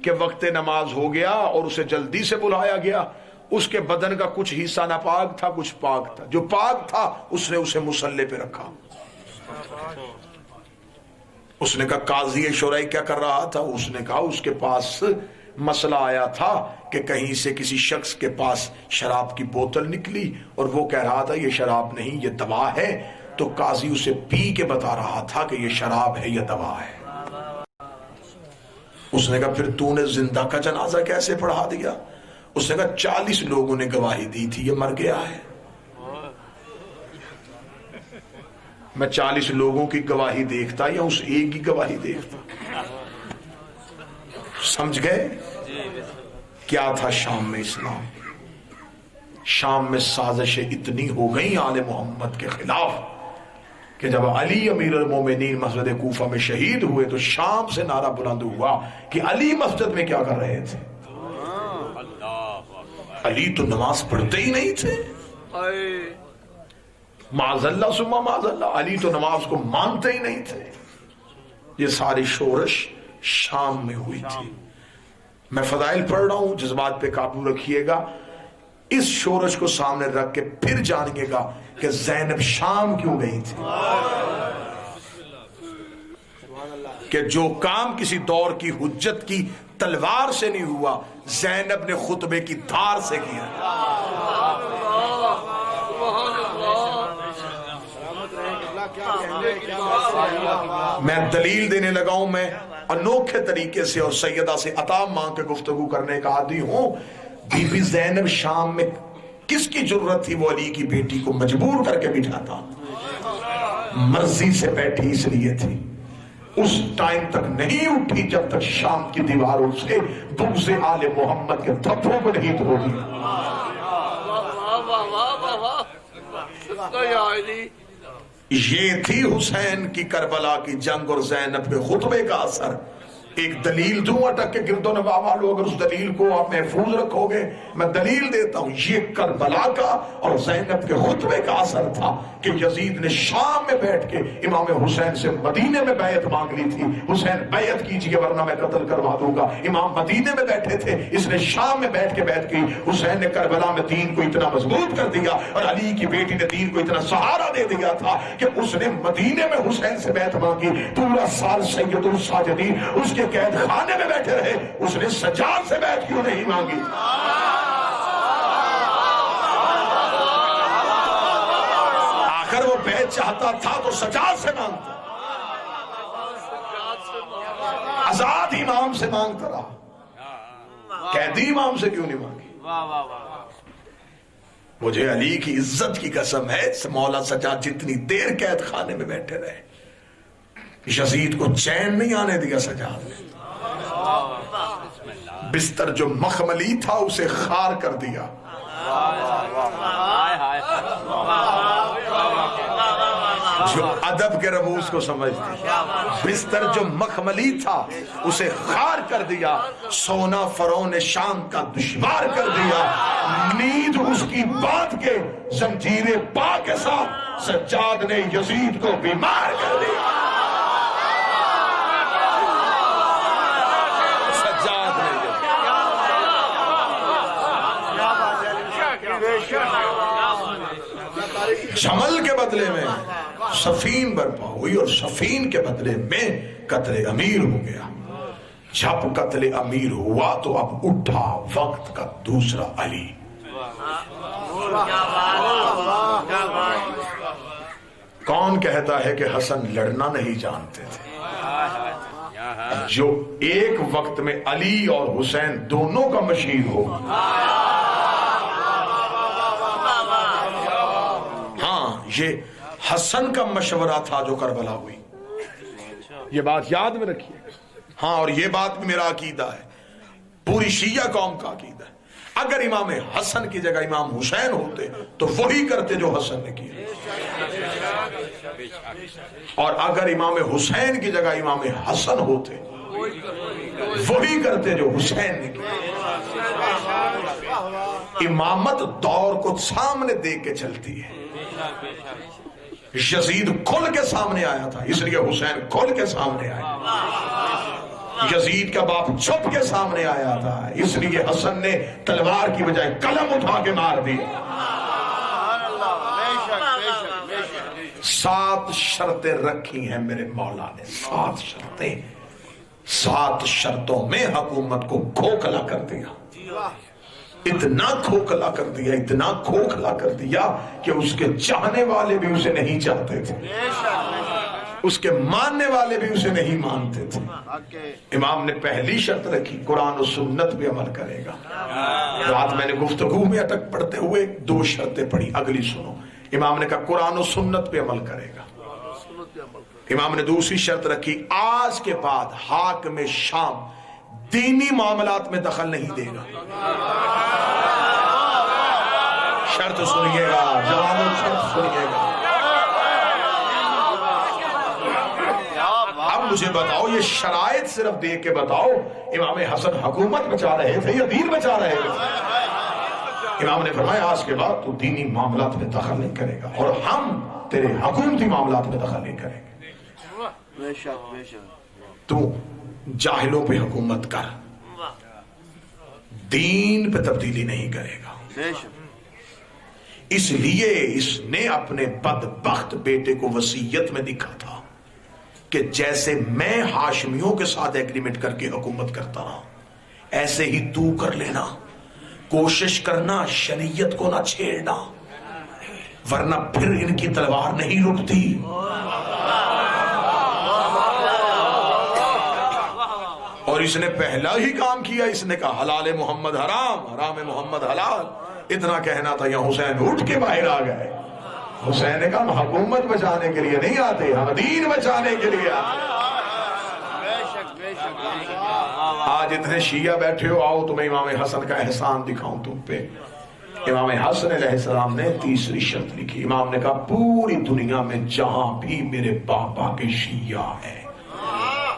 کہ وقت نماز ہو گیا اور اسے جلدی سے بلایا گیا. اس کے بدن کا کچھ حصہ ناپاک تھا، کچھ پاک تھا. جو پاک تھا اس نے اسے مصلی پہ رکھا. اس نے کہا قاضی شرعی کیا کر رہا تھا؟ اس نے کہا اس کے پاس مسئلہ آیا تھا کہ کہیں سے کسی شخص کے پاس شراب کی بوتل نکلی اور وہ کہہ رہا تھا یہ شراب نہیں یہ دوا ہے. تو قاضی اسے پی کے بتا رہا تھا کہ یہ شراب ہے یہ دوا ہے. اس نے کہا پھر تو نے زندہ کا جنازہ کیسے پڑھا دیا؟ اس نے کہا 40 لوگوں نے گواہی دی تھی یہ مر گیا ہے. میں 40 لوگوں کی گواہی دیکھتا یا اس ایک کی گواہی دیکھتا؟ سمجھ گئے کیا تھا شام میں اسلام؟ شام میں سازشیں اتنی ہو گئی آل محمد کے خلاف کہ جب علی امیر المومنین مسجد کوفہ میں شہید ہوئے تو شام سے نعرہ بلند ہوا کہ علی مسجد میں کیا کر رہے تھے؟ علی تو نماز پڑھتے ہی نہیں تھے. معاذ اللہ ثم معاذ اللہ، علی تو نماز کو مانتے ہی نہیں تھے. یہ ساری شورش شام میں ہوئی تھی. میں فضائل پڑھ رہا ہوں، جذبات پہ قابو رکھیے گا. اس شورش کو سامنے رکھ کے پھر جانیے گا کہ زینب شام کیوں گئی تھی. کہ جو کام کسی دور کی حجت کی تلوار سے نہیں ہوا، زینب نے خطبے کی دھار سے کیا. میں دلیل دینے لگا ہوں، میں انوکھے طریقے سے اور سیدہ سے عطا مانگ کے گفتگو کرنے کا عادی ہوں. بی بی زینب شام میں کس کی جرت تھی وہ علی کی بیٹی کو مجبور کر کے بٹھاتا؟ مرضی سے بیٹھی اس لیے تھی. اس ٹائم تک نہیں اٹھی جب تک شام کی دیواروں سے بغض آل محمد کے دھبوں کو نہیں توڑ دیا. یہ تھی حسین کی کربلا کی جنگ اور زینب کے خطبے کا اثر. ایک دلیل دوں اٹک کے گرد و نواح والو، اگر اس دلیل کو آپ محفوظ رکھو گے. میں دلیل دیتا ہوں، یہ کربلا کا اور زینب کے خطبے کا اثر تھا کہ یزید نے شام میں بیٹھ کے امام حسین سے مدینے میں بیعت مانگ لی تھی. حسین بیعت کیجئے ورنہ میں قتل کروا دوں گا. امام مدینے میں بیٹھے تھے، اس نے شام میں بیٹھ کے بیعت کی. حسین نے کربلا میں دین کو اتنا مضبوط کر دیا اور علی کی بیٹی نے دین کو اتنا سہارا دے دیا تھا کہ اس نے مدینے میں حسین سے بیعت مانگی. پورا سال سید الساجدین اس کے قید خانے میں بیٹھے رہے، اس نے سجاد سے بیعت کیوں نہیں مانگی؟ آخر وہ بیعت چاہتا تھا تو سجاد سے مانگتا، آزاد امام سے مانگتا رہا، قیدی امام سے کیوں نہیں مانگی؟ مجھے علی کی عزت کی قسم ہے، مولا سجاد جتنی دیر قید خانے میں بیٹھے رہے، یزید کو چین نہیں آنے دیا سجاد نے۔ بستر جو مخملی تھا اسے خار کر دیا، جو ادب کے رموز کو سمجھتی، بستر جو مخملی تھا اسے خار کر دیا، سونا فرعون شام کا دشوار کر دیا، نیند اس کی باندھ کے زنجیر پا کے ساتھ سجاد نے یزید کو بیمار کر دیا۔ سجاد نے جمل کے بدلے میں سفین برپا ہوئی، اور سفین کے بدلے میں قتل امیر ہو گیا۔ جب قتل امیر ہوا تو اب اٹھا وقت کا دوسرا علی۔ کون کہتا ہے کہ حسن لڑنا نہیں جانتے تھے؟ جو ایک وقت میں علی اور حسین دونوں کا مشیر ہو۔ یہ حسن کا مشورہ تھا جو کربلا ہوئی، یہ بات یاد میں رکھیے۔ ہاں، اور یہ بات بھی میرا عقیدہ ہے، پوری شیعہ قوم کا عقیدہ ہے، اگر امام حسن کی جگہ امام حسین ہوتے تو وہی کرتے جو حسن نے کیا، اور اگر امام حسین کی جگہ امام حسن ہوتے وہی کرتے جو حسین نے کیا۔ امامت دور کو سامنے دیکھ کے چلتی ہے۔ یزید کھل کے سامنے آیا تھا، اس لیے حسین کھل کے سامنے آیا۔ یزید کا باپ چھپ کے سامنے آیا تھا، اس لیے حسن نے تلوار کی بجائے قلم اٹھا کے مار دی۔ 7 شرطیں رکھی ہیں میرے مولا نے، 7 شرطیں، 7 شرطوں میں حکومت کو کھوکھلا کر دیا، اتنا کھوکھلا کر دیا، اتنا کھوکھلا کر دیا کہ اس کے چاہنے والے بھی اسے نہیں چاہتے تھے، اس کے ماننے والے بھی اسے نہیں مانتے تھے۔ امام نے پہلی شرط رکھی، قرآن و سنت پہ عمل کرے گا۔ رات میں نے گفتگو میں اٹک پڑھتے ہوئے 2 شرطیں پڑھی، اگلی سنو۔ امام نے کہا قرآن و سنت پہ عمل کرے گا۔ امام نے دوسری شرط رکھی، آج کے بعد حاکم شام دینی معاملات میں دخل نہیں دے گا۔ شرط سنیے گا جوانوں، شرط سنیے گا۔ اب مجھے بتاؤ، یہ شرائط صرف دیکھ کے بتاؤ، امام حسن حکومت بچا رہے تھے یا دین بچا رہے تھے؟ امام نے فرمایا آج کے بعد تو دینی معاملات میں دخل نہیں کرے گا، اور ہم تیرے حکومتی معاملات میں دخل نہیں کریں گے۔ تو جاہلوں پہ حکومت کر، دین پہ تبدیلی نہیں کرے گا۔ اس لیے اس نے اپنے بدبخت بیٹے کو وصیت میں لکھا تھا کہ جیسے میں ہاشمیوں کے ساتھ ایگریمنٹ کر کے حکومت کرتا رہا، ایسے ہی تو کر لینا، کوشش کرنا شریعت کو نہ چھیڑنا، ورنہ پھر ان کی تلوار نہیں رکتی۔ اور اس نے پہلا ہی کام کیا، اس نے کہا حلال محمد حرام، حرام محمد حلال۔ اتنا کہنا تھا یا حسین اٹھ کے باہر آ گئے۔ حسین نے کہا ہم حکومت بچانے کے لیے نہیں آتے، ہم دین بچانے کے لیے آتے۔ آج اتنے شیعہ بیٹھے ہو، آؤ تمہیں امام حسن کا احسان دکھاؤں تم پہ۔ امام حسن علیہ السلام نے تیسری شرط لکھی، امام نے کہا پوری دنیا میں جہاں بھی میرے بابا کے شیعہ ہیں،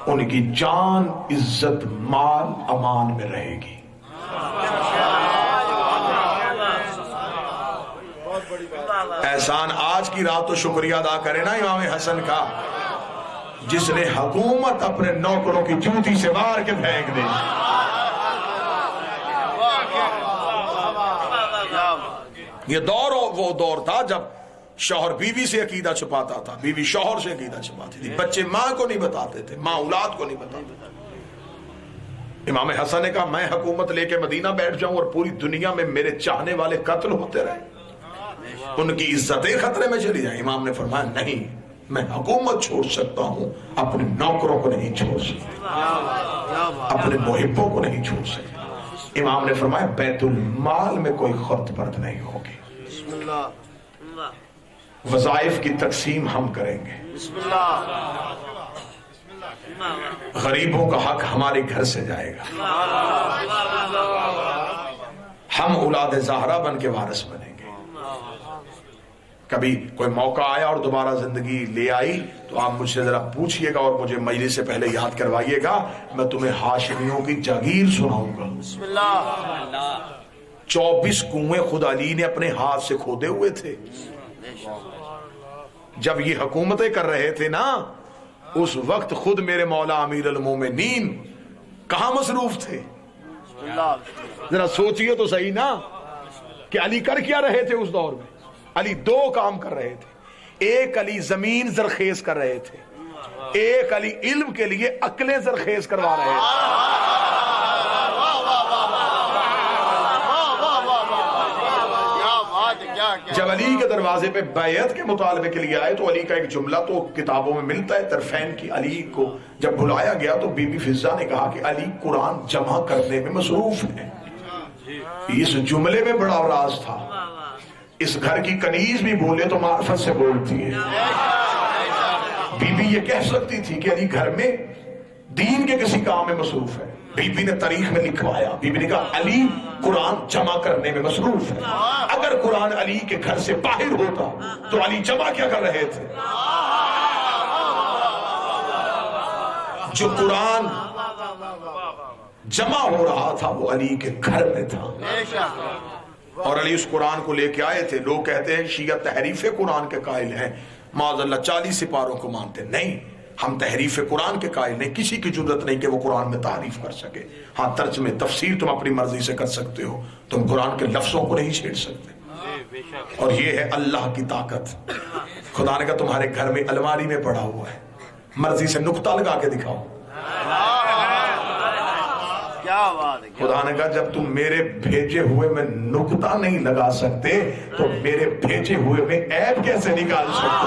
ان کی جان، عزت، مال امان میں رہے گی۔ احسان آج کی رات تو شکریہ ادا کرے نا امام حسن کا، جس نے حکومت اپنے نوکروں کی جوتی سے مار کے پھینک دی۔ یہ دور وہ دور تھا جب شوہر بیوی سے عقیدہ چھپاتا تھا، بیوی شوہر سے عقیدہ چھپاتی تھی، بچے ماں کو نہیں بتاتے تھے، ماں اولاد کو نہیں بتاتے تھے۔ امام حسن نے کہا میں حکومت لے کے مدینہ بیٹھ جاؤں اور پوری دنیا میں میرے چاہنے والے قتل ہوتے رہے، ان کی عزتیں خطرے میں چلی جائیں؟ امام نے فرمایا نہیں، میں حکومت چھوڑ سکتا ہوں، اپنے نوکروں کو نہیں چھوڑ سکتا، اپنے محبوں کو نہیں چھوڑ سکتا۔ امام نے فرمایا بیت المال میں کوئی خرد برد نہیں ہوگی، بسم اللہ، وظائف کی تقسیم ہم کریں گے، بسم اللہ، غریبوں کا حق ہمارے گھر سے جائے گا، ہم اولاد زہرا بن کے وارث بنیں گے۔ کبھی کوئی موقع آیا اور دوبارہ زندگی لے آئی تو آپ مجھ سے ذرا پوچھئے گا اور مجھے مجلس سے پہلے یاد کروائیے گا، میں تمہیں ہاشمیوں کی جاگیر سناؤں گا۔ بسم اللہ، 24 کنویں خود علی نے اپنے ہاتھ سے کھودے ہوئے تھے۔ جب یہ حکومتیں کر رہے تھے نا، اس وقت خود میرے مولا امیر المومنین کہاں مصروف تھے؟ ذرا سوچئے تو صحیح نا کہ علی کر کیا رہے تھے اس دور میں۔ علی 2 کام کر رہے تھے، ایک علی زمین زرخیز کر رہے تھے، ایک علی علم کے لیے عقلیں زرخیز کروا رہے تھے۔ جب علی کے دروازے پہ بیعت کے مطالبے کے لیے آئے تو علی کا ایک جملہ تو کتابوں میں ملتا ہے طرفین کی، علی کو جب بلایا گیا تو بی بی فضہ نے کہا کہ علی قرآن جمع کرنے میں مصروف ہے۔ اس جملے میں بڑا راز تھا، اس گھر کی کنیز بھی بولے تو معرفت سے بولتی ہے۔ بی بی یہ کہہ سکتی تھی کہ علی گھر میں دین کے کسی کام میں مصروف ہے، بی بی نے تاریخ میں لکھوایا، بی بی نے کہا علی قرآن جمع کرنے میں مصروف ہے۔ اگر قرآن علی کے گھر سے باہر ہوتا تو علی جمع کیا کر رہے تھے؟ جو قرآن جمع ہو رہا تھا وہ علی کے گھر میں تھا، اور علی اس قرآن کو لے کے آئے تھے۔ لوگ کہتے ہیں شیعہ تحریف قرآن کے قائل ہیں، معاذ اللہ 40 سپاروں کو مانتے نہیں، ہم تحریف قرآن کے قائل نہیں، کسی کی جرت نہیں کہ وہ قرآن میں تعریف کر سکے۔ ہاں ترجمے تفسیر تم اپنی مرضی سے کر سکتے ہو، تم قرآن کے لفظوں کو نہیں چھیڑ سکتے، اور یہ ہے اللہ کی طاقت۔ خدا نے کہا تمہارے گھر میں الماری میں پڑا ہوا ہے، مرضی سے نقطہ لگا کے دکھاؤ۔ خدا نے کہا جب تم میرے بھیجے ہوئے میں نقطہ نہیں لگا سکتے تو میرے بھیجے ہوئے میں عیب کیسے نکال سکتے؟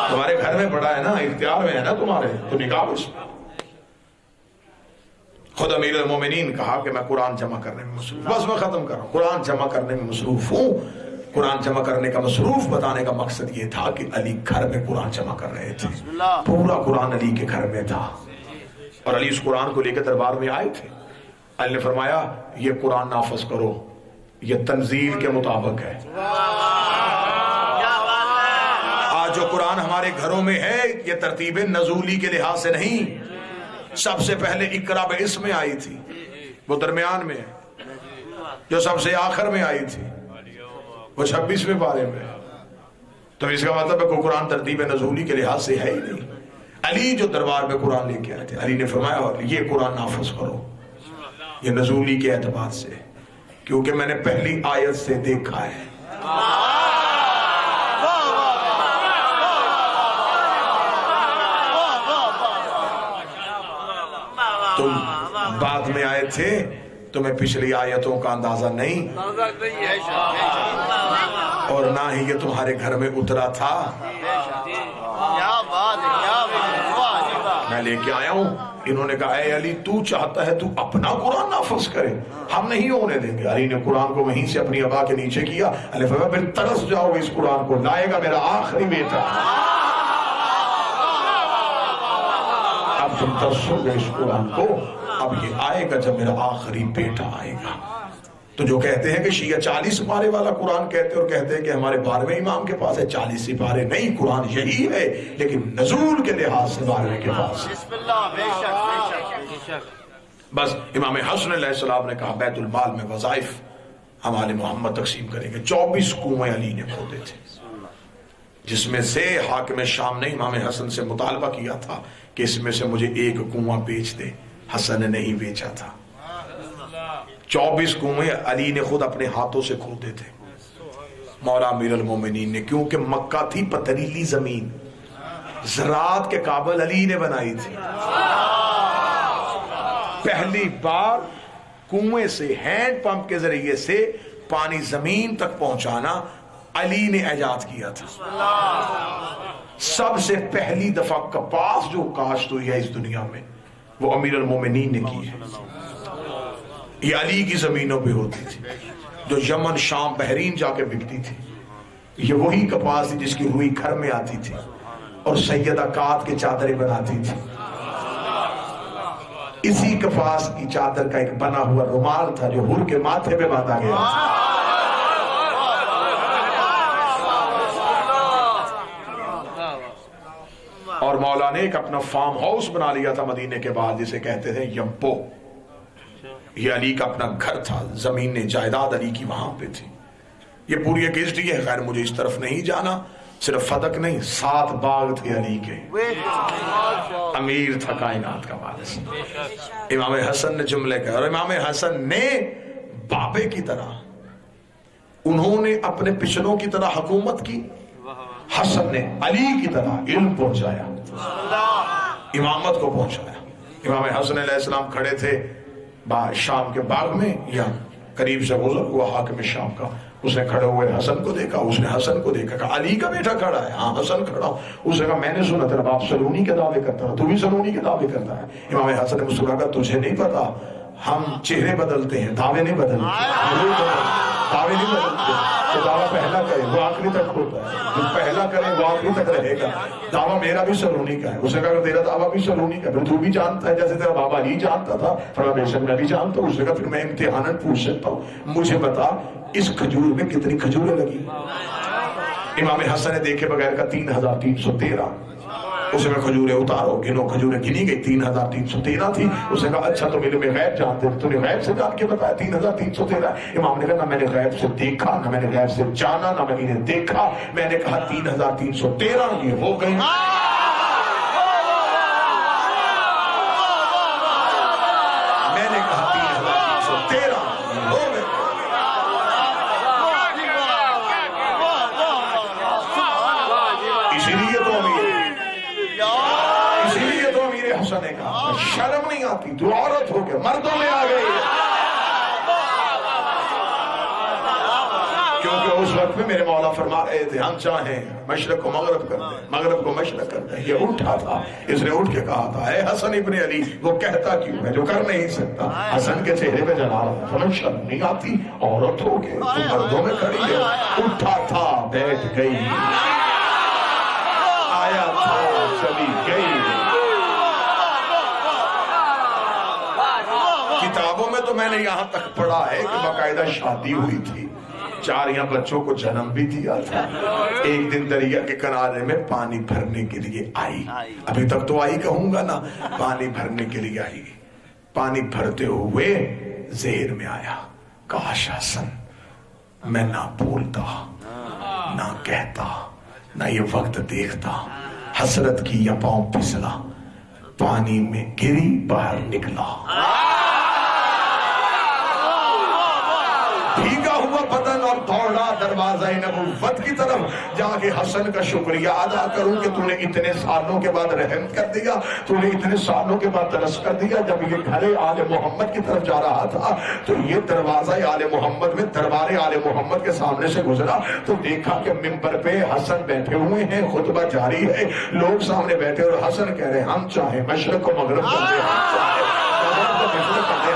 تمہارے گھر میں پڑا ہے نا، اختیار میں ہے نا تمہارے، تو نکالو اس میں۔ خود امیر المومنین کہا کہ میں قرآن جمع کرنے میں مصروف، بس میں ختم کر رہا ہوں، قرآن جمع کرنے میں مصروف ہوں۔ قرآن جمع کرنے کا مصروف بتانے کا مقصد یہ تھا کہ علی گھر میں قرآن جمع کر رہے تھے، پورا قرآن علی کے گھر میں تھا، اور علی اس قرآن کو لے کے دربار میں آئے تھے۔ علی نے فرمایا یہ قرآن نافذ کرو، یہ تنزیل کے مطابق ہے۔ آج جو قرآن ہمارے گھروں میں ہے یہ ترتیب نزولی کے لحاظ سے نہیں، سب سے پہلے اقرا باسم میں آئی تھی، وہ درمیان میں ہے، جو سب سے آخر میں آئی تھی وہ 26ویں پارے میں۔ تو اس کا مطلب ہے کہ قرآن ترتیب نزولی کے لحاظ سے ہے ہی نہیں۔ علی جو دربار میں قرآن لے کے آئے تھے، علی نے فرمایا یہ قرآن نافذ کرو، یہ نزولی کے اعتبار سے، کیونکہ میں نے پہلی آیت سے دیکھا ہے۔ تم بعد میں آئے تھے، تمہیں پچھلی آیتوں کا اندازہ نہیں، اور نہ ہی یہ تمہارے گھر میں اترا تھا۔ میں لے کے آیا ہوں۔ انہوں نے کہا اے علی تو چاہتا ہے تو اپنا قرآن نافذ کرے، ہم نہیں ہونے دیں گے۔ علی نے قرآن کو وہیں سے اپنی ابا کے نیچے کیا۔ علی فرمایا پھر ترس جاؤ اس قرآن کو، لائے گا میرا آخری بیٹا، اب تم ترسو گے اس قرآن کو، اب یہ آئے گا جب میرا آخری بیٹا آئے گا۔ تو جو کہتے ہیں کہ شیعہ 40 سپارے والا قرآن کہتے ہیں، اور کہتے ہیں کہ ہمارے 12ویں امام کے پاس ہے 40 سپارے، نہیں، قرآن یہی ہے لیکن نزول کے لحاظ سے 12ویں کے پاس ہے۔ بس امام حسن علیہ السلام نے کہا بیت المال میں وظائف ہم آل محمد تقسیم کریں گے۔ 24 کنویں علی نے کھودے تھے، جس میں سے حاکم شام نے امام حسن سے مطالبہ کیا تھا کہ اس میں سے مجھے ایک کنواں بیچ دے، حسن نے نہیں بیچا تھا۔ 24 کنویں علی نے خود اپنے ہاتھوں سے کھودے تھے، مولا امیر المومنین نے، کیونکہ مکہ تھی پتریلی زمین، زراعت کے قابل علی نے بنائی تھی۔ پہلی بار کنویں سے ہینڈ پمپ کے ذریعے سے پانی زمین تک پہنچانا علی نے ایجاد کیا تھا. سب سے پہلی دفعہ کپاس جو کاشت ہوئی ہے اس دنیا میں وہ امیر المومنین نے کی ہے. یہ علی کی زمینوں پہ ہوتی تھی جو یمن شام بحرین جا کے بکتی تھی. یہ وہی کپاس تھی جس کی روئی گھر میں آتی تھی اور سیدہ کات کے چادریں بناتی تھی. اسی کپاس کی چادر کا ایک بنا ہوا رومال تھا جو حور کے ماتھے پہ باندھا گیا تھا. اور مولا نے ایک اپنا فارم ہاؤس بنا لیا تھا مدینے کے بعد جسے کہتے تھے یمپو. یہ علی کا اپنا گھر تھا, زمین جائیداد علی کی وہاں پہ تھی. یہ پوری ایک ہسٹری ہے, خیر مجھے اس طرف نہیں جانا. صرف فدق نہیں, 7 باغ تھے علی کے. امیر تھا کائنات کا وارث. امام حسن نے جملے کہا, اور امام حسن نے بابے کی طرح, انہوں نے اپنے پچھلوں کی طرح حکومت کی. حسن نے علی کی طرح علم پہنچایا, امامت کو پہنچایا. امام حسن علیہ السلام کھڑے تھے شام کے باغ میں, یا قریب سے گزر ہوا حاکم شام کا. اس نے کھڑے ہوئے حسن کو دیکھا, اس نے حسن کو دیکھا, کہا علی کا بیٹا کھڑا ہے. ہاں حسن کھڑا ہو. اس نے کہا میں نے سنا تیرا باپ سلونی کے دعوے کرتا ہے, تو بھی سلونی کے دعوے کرتا ہے. امام حسن نے مسکرا کہا تجھے نہیں پتا, ہم چہرے بدلتے ہیں, دعوے نہیں بدلتے. دعوے نہیں بدلتے. جو دعویٰ پہلا کرے وہ آخری تک ہوتا ہے, جو پہلا کرے وہ آخری تک رہے گا. دعویٰ میرا بھی سلونی کا ہے. اس نے کہا کہ تیرا دعویٰ بھی سلونی کا ہے, تو بھی جانتا ہے جیسے تیرا بابا علی جانتا تھا. فرمایا بے شک میں بھی جانتا ہوں. اس نے کہا پھر میں امتحاناً پوچھ سکتا ہوں, مجھے بتا اس کھجور میں کتنی کھجوریں لگی. امام حسن نے دیکھے بغیر کا 3313. اسے میں کھجوریں اتارو, گنو. کھجوریں گنی گئی, 3313 تھی. اسے کہا اچھا تو میرے میں غیب جانتے, تو نے غیب سے جان کے بتایا 3313. امام نے کہا نہ میں نے غیب سے دیکھا, نہ میں نے غیب سے جانا, نہ میں نے دیکھا. میں نے کہا 3313 یہ ہو گئی. میں نے کہا 3313 یہ ہو گئی. نے کہا شرم نہیں آتی, تو عورت ہو کے مردوں میں آ گئی. کیونکہ اس وقت میں میرے مولا فرما رہے تھے ہم چاہیں مشرق کو مغرب کر دیں, مغرب کو مشرق کر دیں. یہ اٹھا تھا, اس نے اٹھ کے کہا تھا اے حسن ابن علی, وہ کہتا کیوں ہے جو کر نہیں سکتا. حسن کے چہرے پہ جلال تھا, فرمایا شرم نہیں آتی, عورت ہو کے تو مردوں میں کھڑی ہے. اٹھا تھا بیٹھ گئی, آیا تھا چلی گئی. کتابوں میں تو میں نے یہاں تک پڑھا ہے کہ باقاعدہ شادی ہوئی تھی, 4 یہاں بچوں کو جنم بھی دیا تھا. ایک دن دریا کے کنارے میں پانی بھرنے کے لیے آئی, ابھی تک تو آئی کہوں گا نا, پانی بھرنے کے لیے آئی. پانی بھرتے ہوئے زہر میں آیا, کاش حسن میں نہ بولتا, نہ کہتا, نہ یہ وقت دیکھتا. حسرت کی یا پاؤں پھسلا, پانی میں گری, باہر نکلا. بھیگا ہوا بدن اور دوڑا دروازہ نبوت کی طرف, جا کے حسن کا شکریہ ادا کروں کہ تو نے اتنے سالوں کے بعد رحم کر دیا, تو نے اتنے سالوں کے بعد ترس کر دیا. جب یہ گھر آل محمد کی طرف جا رہا تھا تو یہ دروازہ آل محمد میں دربار آل محمد کے سامنے سے گزرا تو دیکھا کہ منبر پہ حسن بیٹھے ہوئے ہیں, خطبہ جاری ہے, لوگ سامنے بیٹھے, اور حسن کہہ رہے ہم چاہیں مشرق کو مغرب کر دیں, ہم چاہیں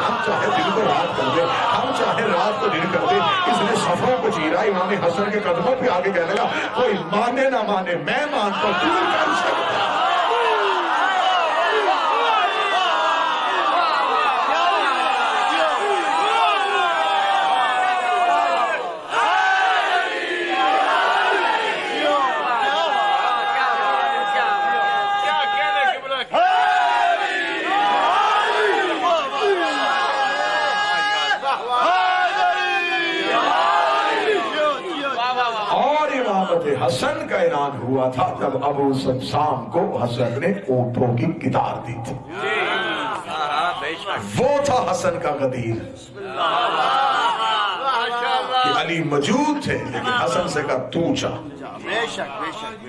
ہم چاہے دن کو رات کر دے, ہم چاہے رات کو دن کر دے. اس نے صفوں کو چیرا, امام حسن کے قدموں پہ آگے کہنے لگا کوئی مانے نہ مانے میں مانتا ہوں, تو کر سکتا. حسن کا اعلان ہوا تھا جب ابو سمسام کو حسن نے اونٹوں کی کتار دی تھی. وہ تھا حسن کا غدیر کہ علی موجود تھے, لیکن حسن سے کہا تو چا,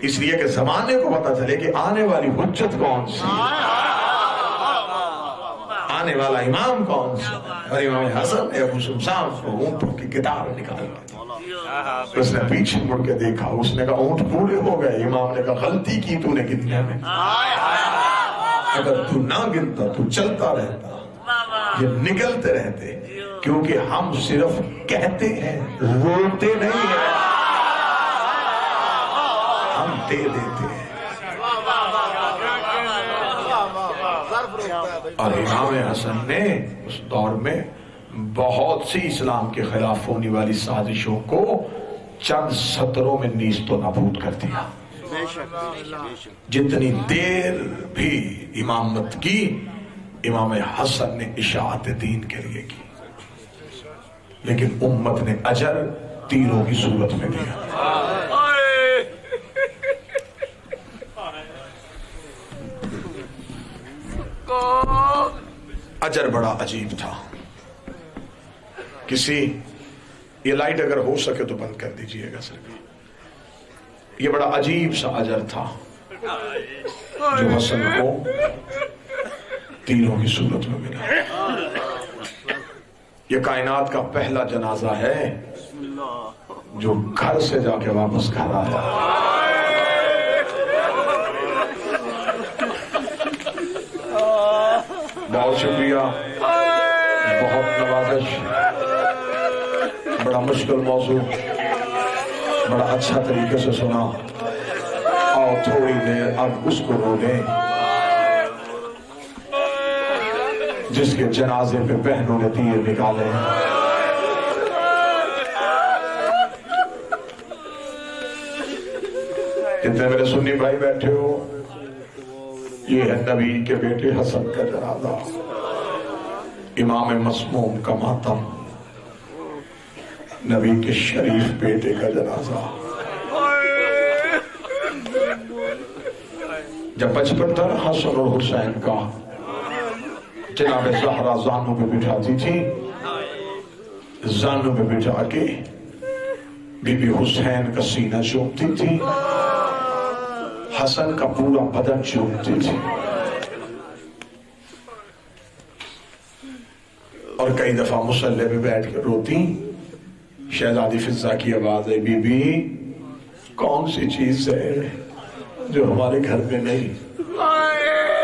اس لیے کہ زمانے کو پتا چلے کہ آنے والی حجت کون سی. آنے والا امام کون سا ہے؟ اور امام حسن نے ابو سمسام کو اونٹوں کی کتار نکالا، اس نے پیچھے مڑ کے دیکھا، اس نے کہا اونٹ پورے ہو گئے۔ امام نے کہا غلطی کی تو نے گننے میں، اگر تو نہ گنتا تو چلتا رہتا، یہ نکلتے رہتے، کیونکہ ہم صرف کہتے ہیں، روتے نہیں ہیں، ہم دے دیتے ہیں۔ اور امام حسن نے اس دور میں بہت سی اسلام کے خلاف ہونے والی سازشوں کو چند سطروں میں نیست و نابود کر دیا۔ جتنی دیر بھی امامت کی امام حسن نے اشاعت دین کے لیے کی، لیکن امت نے اجر تیروں کی صورت میں دیا۔ اجر بڑا عجیب تھا۔ یہ لائٹ اگر ہو سکے تو بند کر دیجئے گا سر، یہ بڑا عجیب سا اجر تھا جو حسن کو تیروں کی صورت میں ملا۔ یہ کائنات کا پہلا جنازہ ہے جو گھر سے جا کے واپس گھر آیا۔ بہت شکریہ، بہت نوازش، بڑا مشکل موضوع، بڑا اچھا طریقے سے سنا۔ اور تھوڑی دیر اب اس کو رو دیں جس کے جنازے پہ بہنوں نے تیر نکالے۔ جتنے میرے سنی بھائی بیٹھے ہو، یہ ہے نبی کے بیٹے حسن کا جنازہ، امام مسموم کا ماتم، نبی کے شریف بیٹے کا جنازہ۔ جب بچپن تھا حسن اور حسین کا، جناب زہرا زانوں پہ بٹھاتی تھی، زانوں پہ بٹھا کے بی بی حسین کا سینہ چومتی تھی، حسن کا پورا بدن چومتی تھی، اور کئی دفعہ مصلی پہ بیٹھ کے روتی۔ شہزادی فضہ کی آواز ہے، بی بی کون سی چیز ہے جو ہمارے گھر میں نہیں؟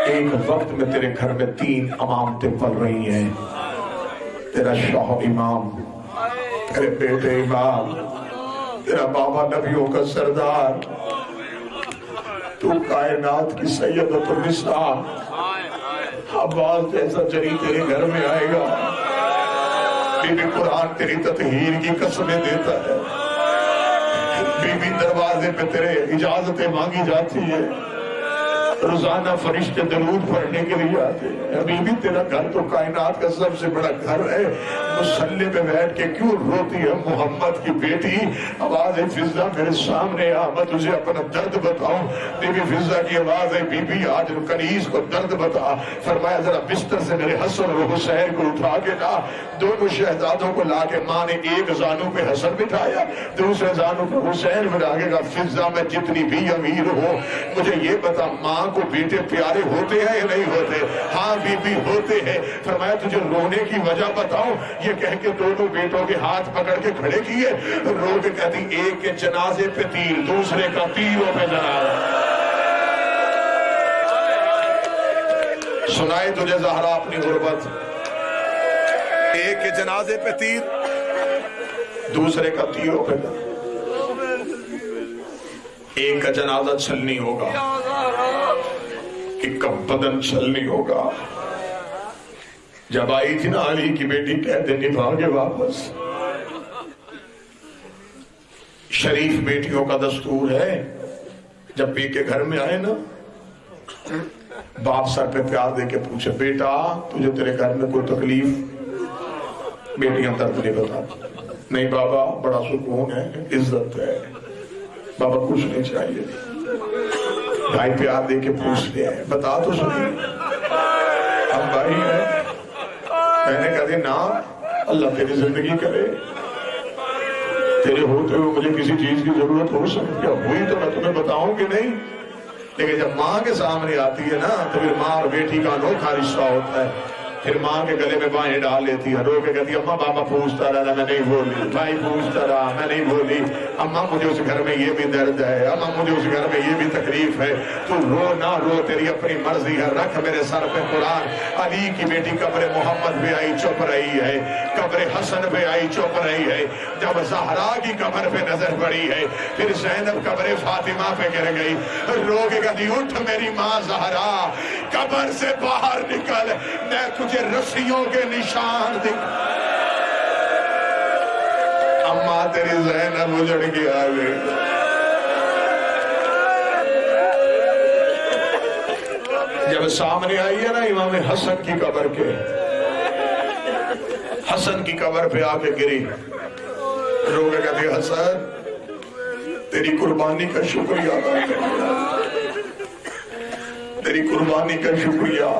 ایک وقت میں تیرے گھر میں 3 امامتیں پل رہی ہیں، تیرا شوہر امام، تیرے بیٹے امام، تیرا بابا نبیوں کا سردار، تو کائنات کی سیدۃ النساء، عباس جیسا جری تیرے گھر میں آئے گا۔ بی بی قرآن تیری تطہیر کی قسمیں دیتا ہے، بی بی دروازے پہ تیرے اجازتیں مانگی جاتی ہے، روزانہ فرشتے درود پڑھنے کے لیے آتے ہیں۔ بی بی تیرا گھر تو کائنات کا سب سے بڑا گھر ہے، مصلی پہ بیٹھ کے کیوں روتی ہے محمد کی بیٹی؟ آواز فضہ میرے سامنے آ، میں تجھے اپنا درد بتاؤں۔ بی بی فضہ کی آواز ہے، بی بی آج کنیز کو درد بتا۔ فرمایا ذرا بستر سے میرے حسن اور حسین کو اٹھا کے لا۔ دونوں شہزادوں کو لا کے ماں نے ایک زانوں پہ حسن بٹھایا، دوسرے زانوں پہ حسین بٹھا کے کہا فضہ میں جتنی بھی امیر ہوں مجھے یہ بتا ماں کو بیٹے پیارے ہوتے ہیں یا نہیں ہوتے؟ ہاں بی بی ہوتے ہیں۔ فرمایا تجھے رونے کی وجہ بتاؤں؟ یہ کہہ کے دونوں بیٹوں کے ہاتھ پکڑ کے کھڑے کیے، رو کے کہتی ایک کے جنازے پہ تیر، دوسرے کا تیروں پہ جنازہ۔ سنائے تجھے زہرا اپنی غربت، ایک کے جنازے پہ تیر، دوسرے کا تیروں پہ جنازہ۔ ایک کا جنازہ چھلنی ہوگا، ایک کا بدن چھلنی ہوگا۔ جب آئی تھی نا علی کی بیٹی کہتے نبھا کے واپس، شریف بیٹیوں کا دستور ہے جب پی کے گھر میں آئے نا باپ سر پہ پیار دے کے پوچھے بیٹا تجھے تیرے گھر میں کوئی تکلیف؟ بیٹیاں درد نہیں بتاتی، نہیں بابا بڑا سکون ہے، عزت ہے، بابا کچھ نہیں چاہیے۔ بھائی پیار دے کے پوچھتے ہیں بتا تو سنی، ہم بھائی ہیں۔ میں نے کہا نا اللہ تیری زندگی کرے، تیرے ہوتے ہوئے مجھے کسی چیز کی ضرورت ہو سکتی ہے، ہوئی تو میں تمہیں بتاؤں کہ نہیں، لیکن جب ماں کے سامنے آتی ہے نا تو پھر ماں اور بیٹی کا انوکھا رشتہ ہوتا ہے۔ پھر ماں کے گلے میں بائیں ڈال لیتی ہے، رو کے کہتی ہے اماں بابا پوچھتا رہا میں نہیں بولی، بھائی پوچھتا رہا میں نہیں بولی، اماں مجھے اس گھر میں یہ بھی درد ہے، اماں مجھے اس گھر میں یہ بھی تکلیف ہے، تو رو نہ رو تیری اپنی مرضی ہے، رکھ میرے سر پہ قرآن۔ علی کی بیٹی قبر محمد پہ آئی چپ رہی ہے، قبر حسن پہ آئی چپ رہی ہے، جب زہرا کی قبر پہ نظر پڑی ہے پھر زینب قبر فاطمہ پہ گر گئی، رو کے کہتی اٹھ میری ماں زہرا، قبر سے باہر نکل، میں تجھے رسیوں کے نشان دکھ۔ اماں تیری زینب اجڑ کے آ گئی۔ جب سامنے آئی ہے نا امام حسن کی قبر کے، حسن کی قبر پہ آ کے گری، رو کے کہتے حسن تیری قربانی کا شکریہ، تیری قربانی کا شکریہ۔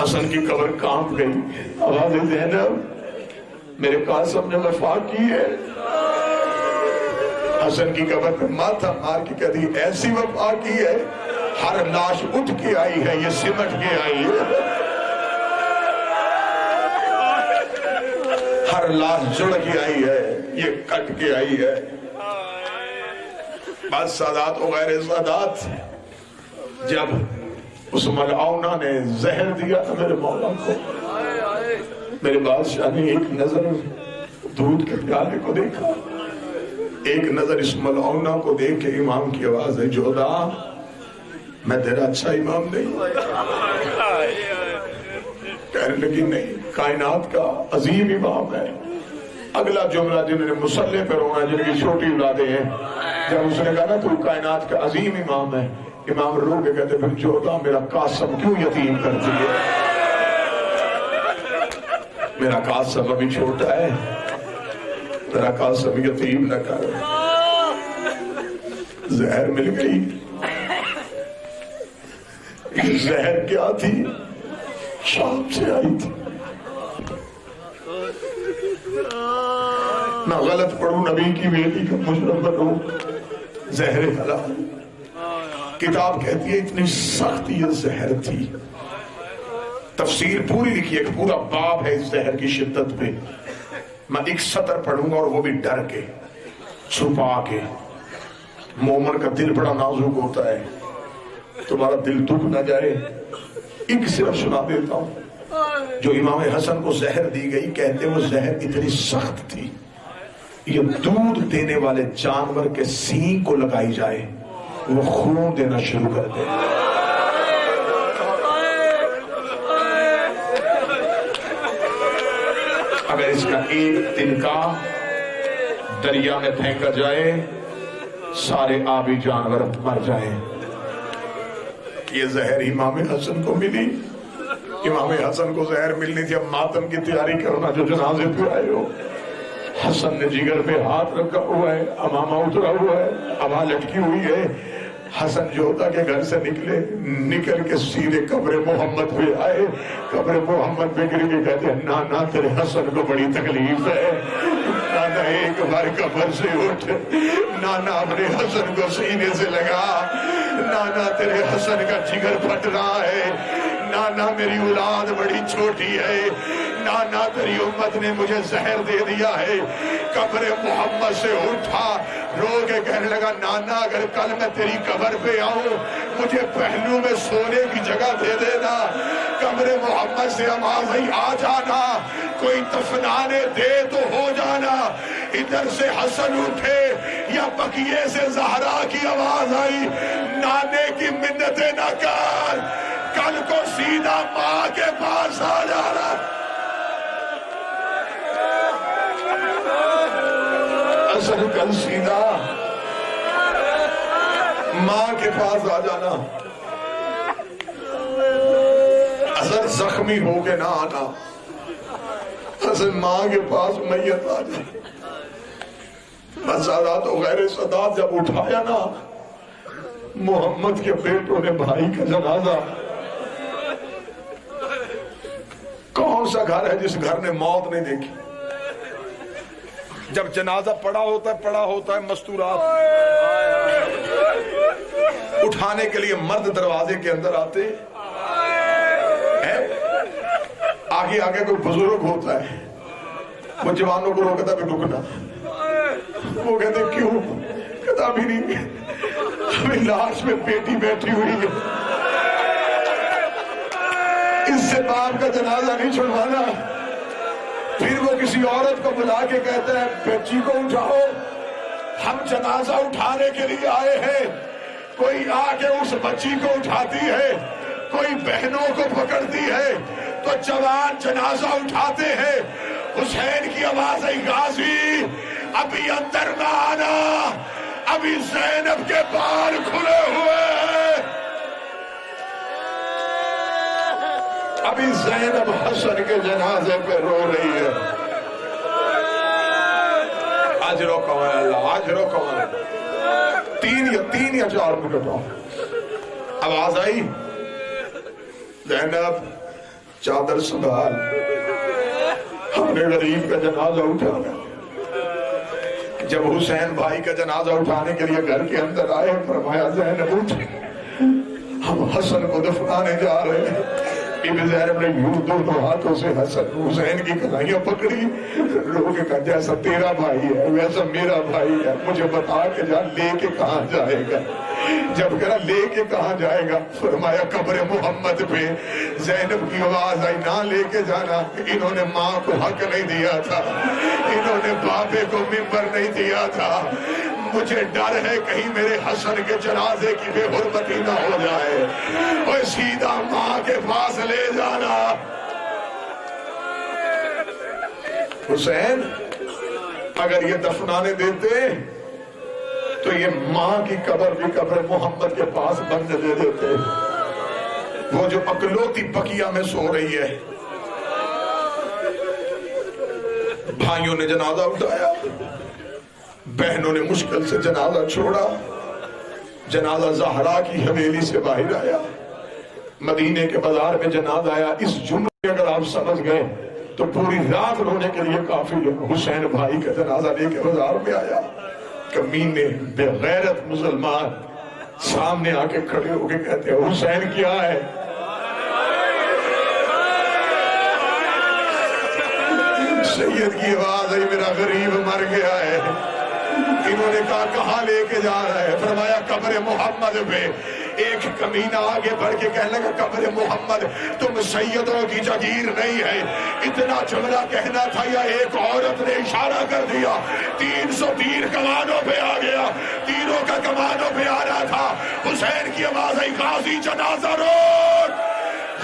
حسن کی قبر کانپ گئی، آواز زینب میرے قاسم نے وفا کی ہے۔ حسن کی قبر پہ ماتھا مار کے کہتی ایسی وفا کی ہے، ہر لاش اٹھ کے آئی ہے، یہ سمٹ کے آئی ہے، ہر لاش جڑ کے آئی ہے، یہ کٹ کے آئی ہے۔ بعض سادات و غیر سادات جب اس ملعونہ نے زہر دیا تھا میرے مولا کو، میرے بادشاہ نے ایک نظر دودھ کے پیالے کو دیکھا، ایک نظر اس ملعونہ کو دیکھ کے امام کی آواز ہے جودا میں تیرا اچھا امام نہیں، کہنے لگی نہیں کائنات کا عظیم امام ہے۔ اگلا جملہ جنہوں نے مسلح پر ہونا جن کی چھوٹی اولادیں ہیں، جب اس نے کہا نا تو کائنات کا عظیم امام ہے، امام رو کے کہتے پھر جودا میرا قاسم کیوں یتیم کرتی ہے، میرا قاسم ابھی چھوٹا ہے، میرا قاسم یتیم نہ کر۔ زہر مل گئی، زہر کیا تھی، شام سے آئی تھی، نہ غلط پڑھوں نبی کی بیٹی کا مجرم بنوں، زہر حلال۔ کتاب کہتی ہے اتنی سخت یہ زہر تھی، تفسیر پوری لکھی، ایک پورا باب ہے اس زہر کی شدت پہ، میں ایک سطر پڑھوں گا اور وہ بھی ڈر کے چھپا کے۔ مومن کا دل بڑا نازک ہوتا ہے، تمہارا دل دکھ نہ جائے، ایک صرف سنا دیتا ہوں۔ جو امام حسن کو زہر دی گئی، کہتے وہ زہر اتنی سخت تھی یہ دودھ دینے والے جانور کے سینگ کو لگائی جائے وہ خون دینا شروع کر دے۔ اگر اس کا ایک تنکا دریا میں پھینکا جائے سارے آبی جانور مر جائیں۔ یہ زہر امام حسن کو ملی، امام حسن کو زہر ملنی تھی۔ اب ماتم کی تیاری کرنا جو جنازے پہ آئے ہو، حسن نے جگر پہ ہاتھ رکھا ہوا ہے، امامہ اترا ہوا ہے، ابا لٹکی ہوئی ہے۔ حسن جوتا کے گھر سے نکل کے سیدھے قبر محمد پہ آئے، قبر محمد پہ گر کے کہتے ہیں نانا تیرے حسن کو بڑی تکلیف ہے، نانا ایک بار قبر سے اٹھ، نانا اپنے حسن کو سینے سے لگا، نانا تیرے حسن کا جگر پھٹ رہا ہے، نانا میری اولاد بڑی چھوٹی ہے، نانا تیری امت نے مجھے زہر دے دیا ہے۔ قبر محمد سے اٹھا، رو کے کہنے لگا نانا اگر کل میں تیری قبر پہ آؤں مجھے پہلو میں سونے کی جگہ دے دینا۔ قبر محمد سے آواز آئی آ جانا، کوئی دفنانے دے تو ہو جانا۔ ادھر سے حسن اٹھے یا بقیے سے زہرا کی آواز آئی نانے کی منتیں نہ کر، کل کو سیدھا ماں کے پاس آ جانا۔ حسن کل سیدھا ماں کے پاس آ جانا، حسن زخمی ہو کے نہ آنا، حسن ماں کے پاس میت آ جانا۔ سادات و غیر سادات جب اٹھایا نا محمد کے بیٹوں نے بھائی کا جنازہ، کون سا گھر ہے جس گھر نے موت نہیں دیکھی؟ جب جنازہ پڑا ہوتا ہے مستورات اٹھانے کے لیے مرد دروازے کے اندر آتے ہیں، آگے آگے کوئی بزرگ ہوتا ہے، وہ جوانوں کو روکتا بھی رکنا، وہ کہتے کیوں؟ کہتا ابھی نہیں، ابھی لاش میں بیٹی بیٹھی ہوئی ہے، اس سے باپ کا جنازہ نہیں چھڑوانا۔ پھر وہ کسی عورت کو بلا کے کہتا ہے بچی کو اٹھاؤ، ہم جنازہ اٹھانے کے لیے آئے ہیں۔ کوئی آ کے اس بچی کو اٹھاتی ہے، کوئی بہنوں کو پکڑتی ہے، تو جوان جنازہ اٹھاتے ہیں۔ حسین کی آواز آئی غازی ابھی اندر نہ آنا، ابھی زینب کے بال کھلے ہوئے ہیں، ابھی زینب حسن کے جنازے پہ رو رہی ہے۔ آج روکو ہے اللہ، آج روکو ہے۔ تین یا چار منٹ ہو، آواز آئی زینب چادر سنبھال، ہم نے غریب کا جنازہ اٹھانا۔ جب حسین بھائی کا جنازہ اٹھانے کے لیے گھر کے اندر آئے، فرمایا زینب اٹھ، ہم حسن کو دفنانے جا رہے ہیں۔ بی زینب نے یوں دونوں ہاتھوں سے حسین کی کلائیاں پکڑی، رو کے کہا جیسا تیرا بھائی ہے ویسا میرا بھائی ہے، مجھے بتا کے جا لے کے کہاں جائے گا؟ جب کہا لے کے کہاں جائے گا؟ فرمایا قبر محمد پہ۔ زینب کی آواز آئی نہ لے کے جانا، انہوں نے ماں کو حق نہیں دیا تھا، انہوں نے بابے کو ممبر نہیں دیا تھا، مجھے ڈر ہے کہیں میرے حسن کے جنازے کی بے حرمتی نہ ہو جائے، اور سیدھا ماں کے پاس لے جانا۔ حسین اگر یہ دفنانے دیتے تو یہ ماں کی قبر بھی قبر محمد کے پاس بند دے دیتے، وہ جو اکلوتی بقیہ میں سو رہی ہے۔ بھائیوں نے جنازہ اٹھایا، بہنوں نے مشکل سے جنازہ چھوڑا، جنازہ زہرا کی حویلی سے باہر آیا، مدینے کے بازار میں جنازہ آیا۔ اس جملے اگر آپ سمجھ گئے تو پوری رات رونے کے لیے کافی ہے۔ حسین بھائی کا جنازہ لے کے بازار میں آیا، کمینے بے غیرت مسلمان سامنے آ کے کھڑے ہو کے کہتے ہیں حسین کیا ہے؟ سید کی آواز آئی میرا غریب مر گیا ہے۔ انہوں نے کہا کہاں لے کے جا رہا ہے؟ فرمایا قبر محمد پہ۔ ایک کمینہ آگے بڑھ کے کہنے لگا قبر محمد تم سیدوں کی جگیر نہیں ہے۔ اتنا جملہ کہنا تھا یا ایک عورت نے اشارہ کر دیا، 300 تیر کمانوں پہ آ گیا، تیروں کا کمانوں پہ آ رہا تھا۔ حسین کی آواز آئی غازی جنازہ روک،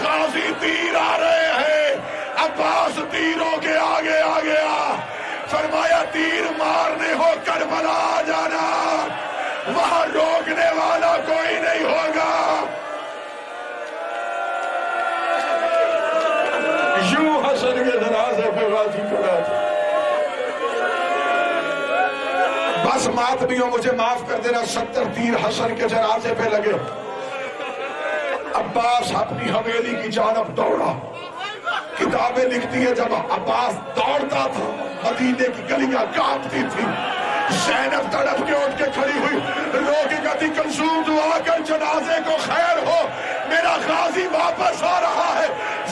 غازی تیر آ رہے ہیں۔ عباس تیروں کے آگے آ گیا، فرمایا تیر مارنے ہو کربلا آ جانا، وہاں روکنے والا کوئی نہیں ہوگا۔ یوں حسن کے جنازے پہ غازی کھڑا تھا۔ بس ماتمیوں مجھے معاف کر دینا، 70 تیر حسن کے جنازے پہ لگے۔ عباس اپنی حویلی کی جانب دوڑا۔ کتابیں لکھتی ہے جب عباس دوڑتا تھا مدینے کی گلیاں کانپتی تھی۔ زینب تڑپ کے اٹھ کے کھڑی ہوئی، رو کے کہتی کلثوم دعا کر جنازے کو خیر ہو، میرا غازی واپس آ رہا ہے۔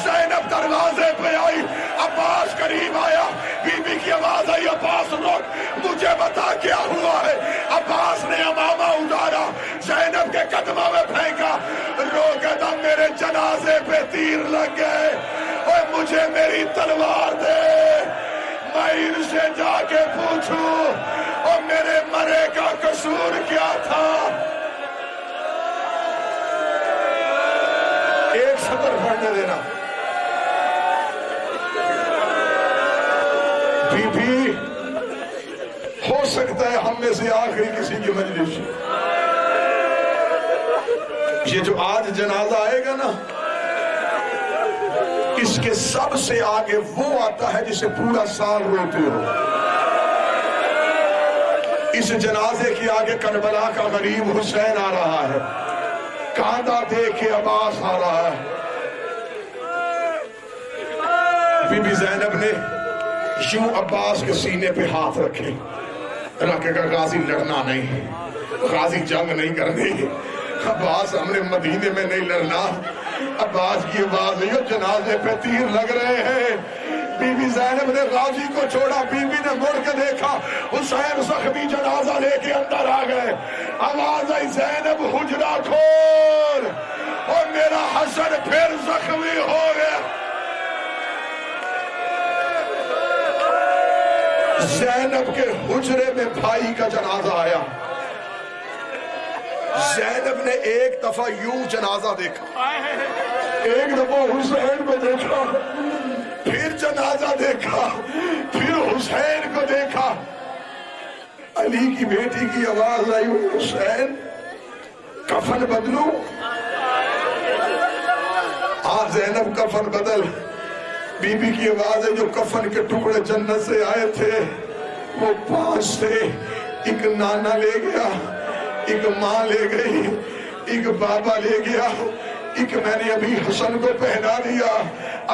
زینب دروازے پہ آئی، عباس قریب آیا، بی بی کی آواز آئی عباس رک، مجھے بتا کیا ہوا ہے؟ عباس نے امامہ اتارا، زینب کے قدموں میں پھینکا، رو کے دم میرے جنازے پہ تیر لگ گئے، اور مجھے میری تلوار دے، میں ان سے جا کے پوچھوں اور میرے مرے کا قصور کیا تھا۔ ایک سطر پڑھنے دینا۔ بی بی ہو سکتا ہے ہم میں سے آخری کسی کی مجلس، یہ جو آج جنازہ آئے گا نا، اس کے سب سے آگے وہ آتا ہے جسے پورا سال روتے ہو۔ اس جنازے کی آگے کربلا کا غریب حسین آ رہا ہے، کاندھا دیکھ کے عباس آ رہا ہے۔ بی بی زینب نے یوں عباس کے سینے پہ ہاتھ رکھے، رکھے گا غازی لڑنا نہیں، غازی جنگ نہیں کرنی، عباس ہم نے مدینے میں نہیں لڑنا. عباس کی آواز ہے جنازے پہ تیر لگ رہے ہیں. بی بی زینب نے غازی کو چھوڑا, بی بی نے مڑ کے دیکھا, حسین زخمی جنازہ لے کے اندر آ گئے. آواز آئی زینب حجرہ کھول, اور میرا حسن پھر زخمی ہو گیا. زینب کے حجرے میں بھائی کا جنازہ آیا. زینب نے ایک دفعہ یوں جنازہ دیکھا, ایک دفعہ حسین کو دیکھا, پھر جنازہ دیکھا, پھر حسین کو دیکھا. علی کی بیٹی کی آواز آئی, حسین کفن بدلوں؟ آپ زینب کفن بدل. بی بی کی آواز ہے جو کفن کے ٹکڑے جنت سے آئے تھے وہ 5 تھے. ایک نانا لے گیا, ایک ماں لے گئی, ایک بابا لے گیا, ایک میں نے ابھی حسن کو پہنا دیا.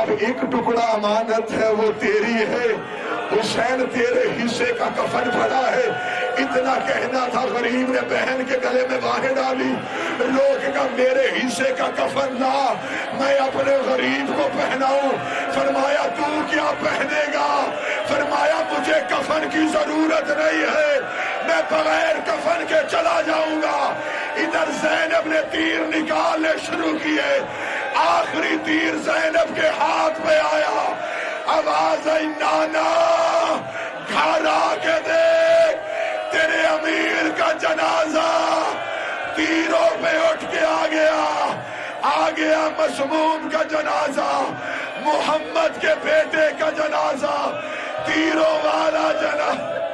اب ایک ٹکڑا امانت ہے وہ تیری ہے. حسین تیرے حصے کا کفن پڑا ہے. اتنا کہنا تھا, غریب نے بہن کے گلے میں باہیں ڈالی. لوگ کا میرے حصے کا کفن لا, میں اپنے غریب کو پہناؤں. فرمایا تو کیا پہنے گا؟ فرمایا مجھے کفن کی ضرورت نہیں ہے, میں بغیر کفن کے چلا جاؤں گا. ادھر زینب نے تیر نکالنے شروع کیے. آخری تیر زینب کے ہاتھ میں آیا. آواز آئی, نانا گھر آ کے دیکھ, تیرے امیر کا جنازہ تیروں پہ اٹھ کے آ گیا. آ گیا مسموم کا جنازہ, محمد کے بیٹے کا جنازہ, تیروں والا جنازہ.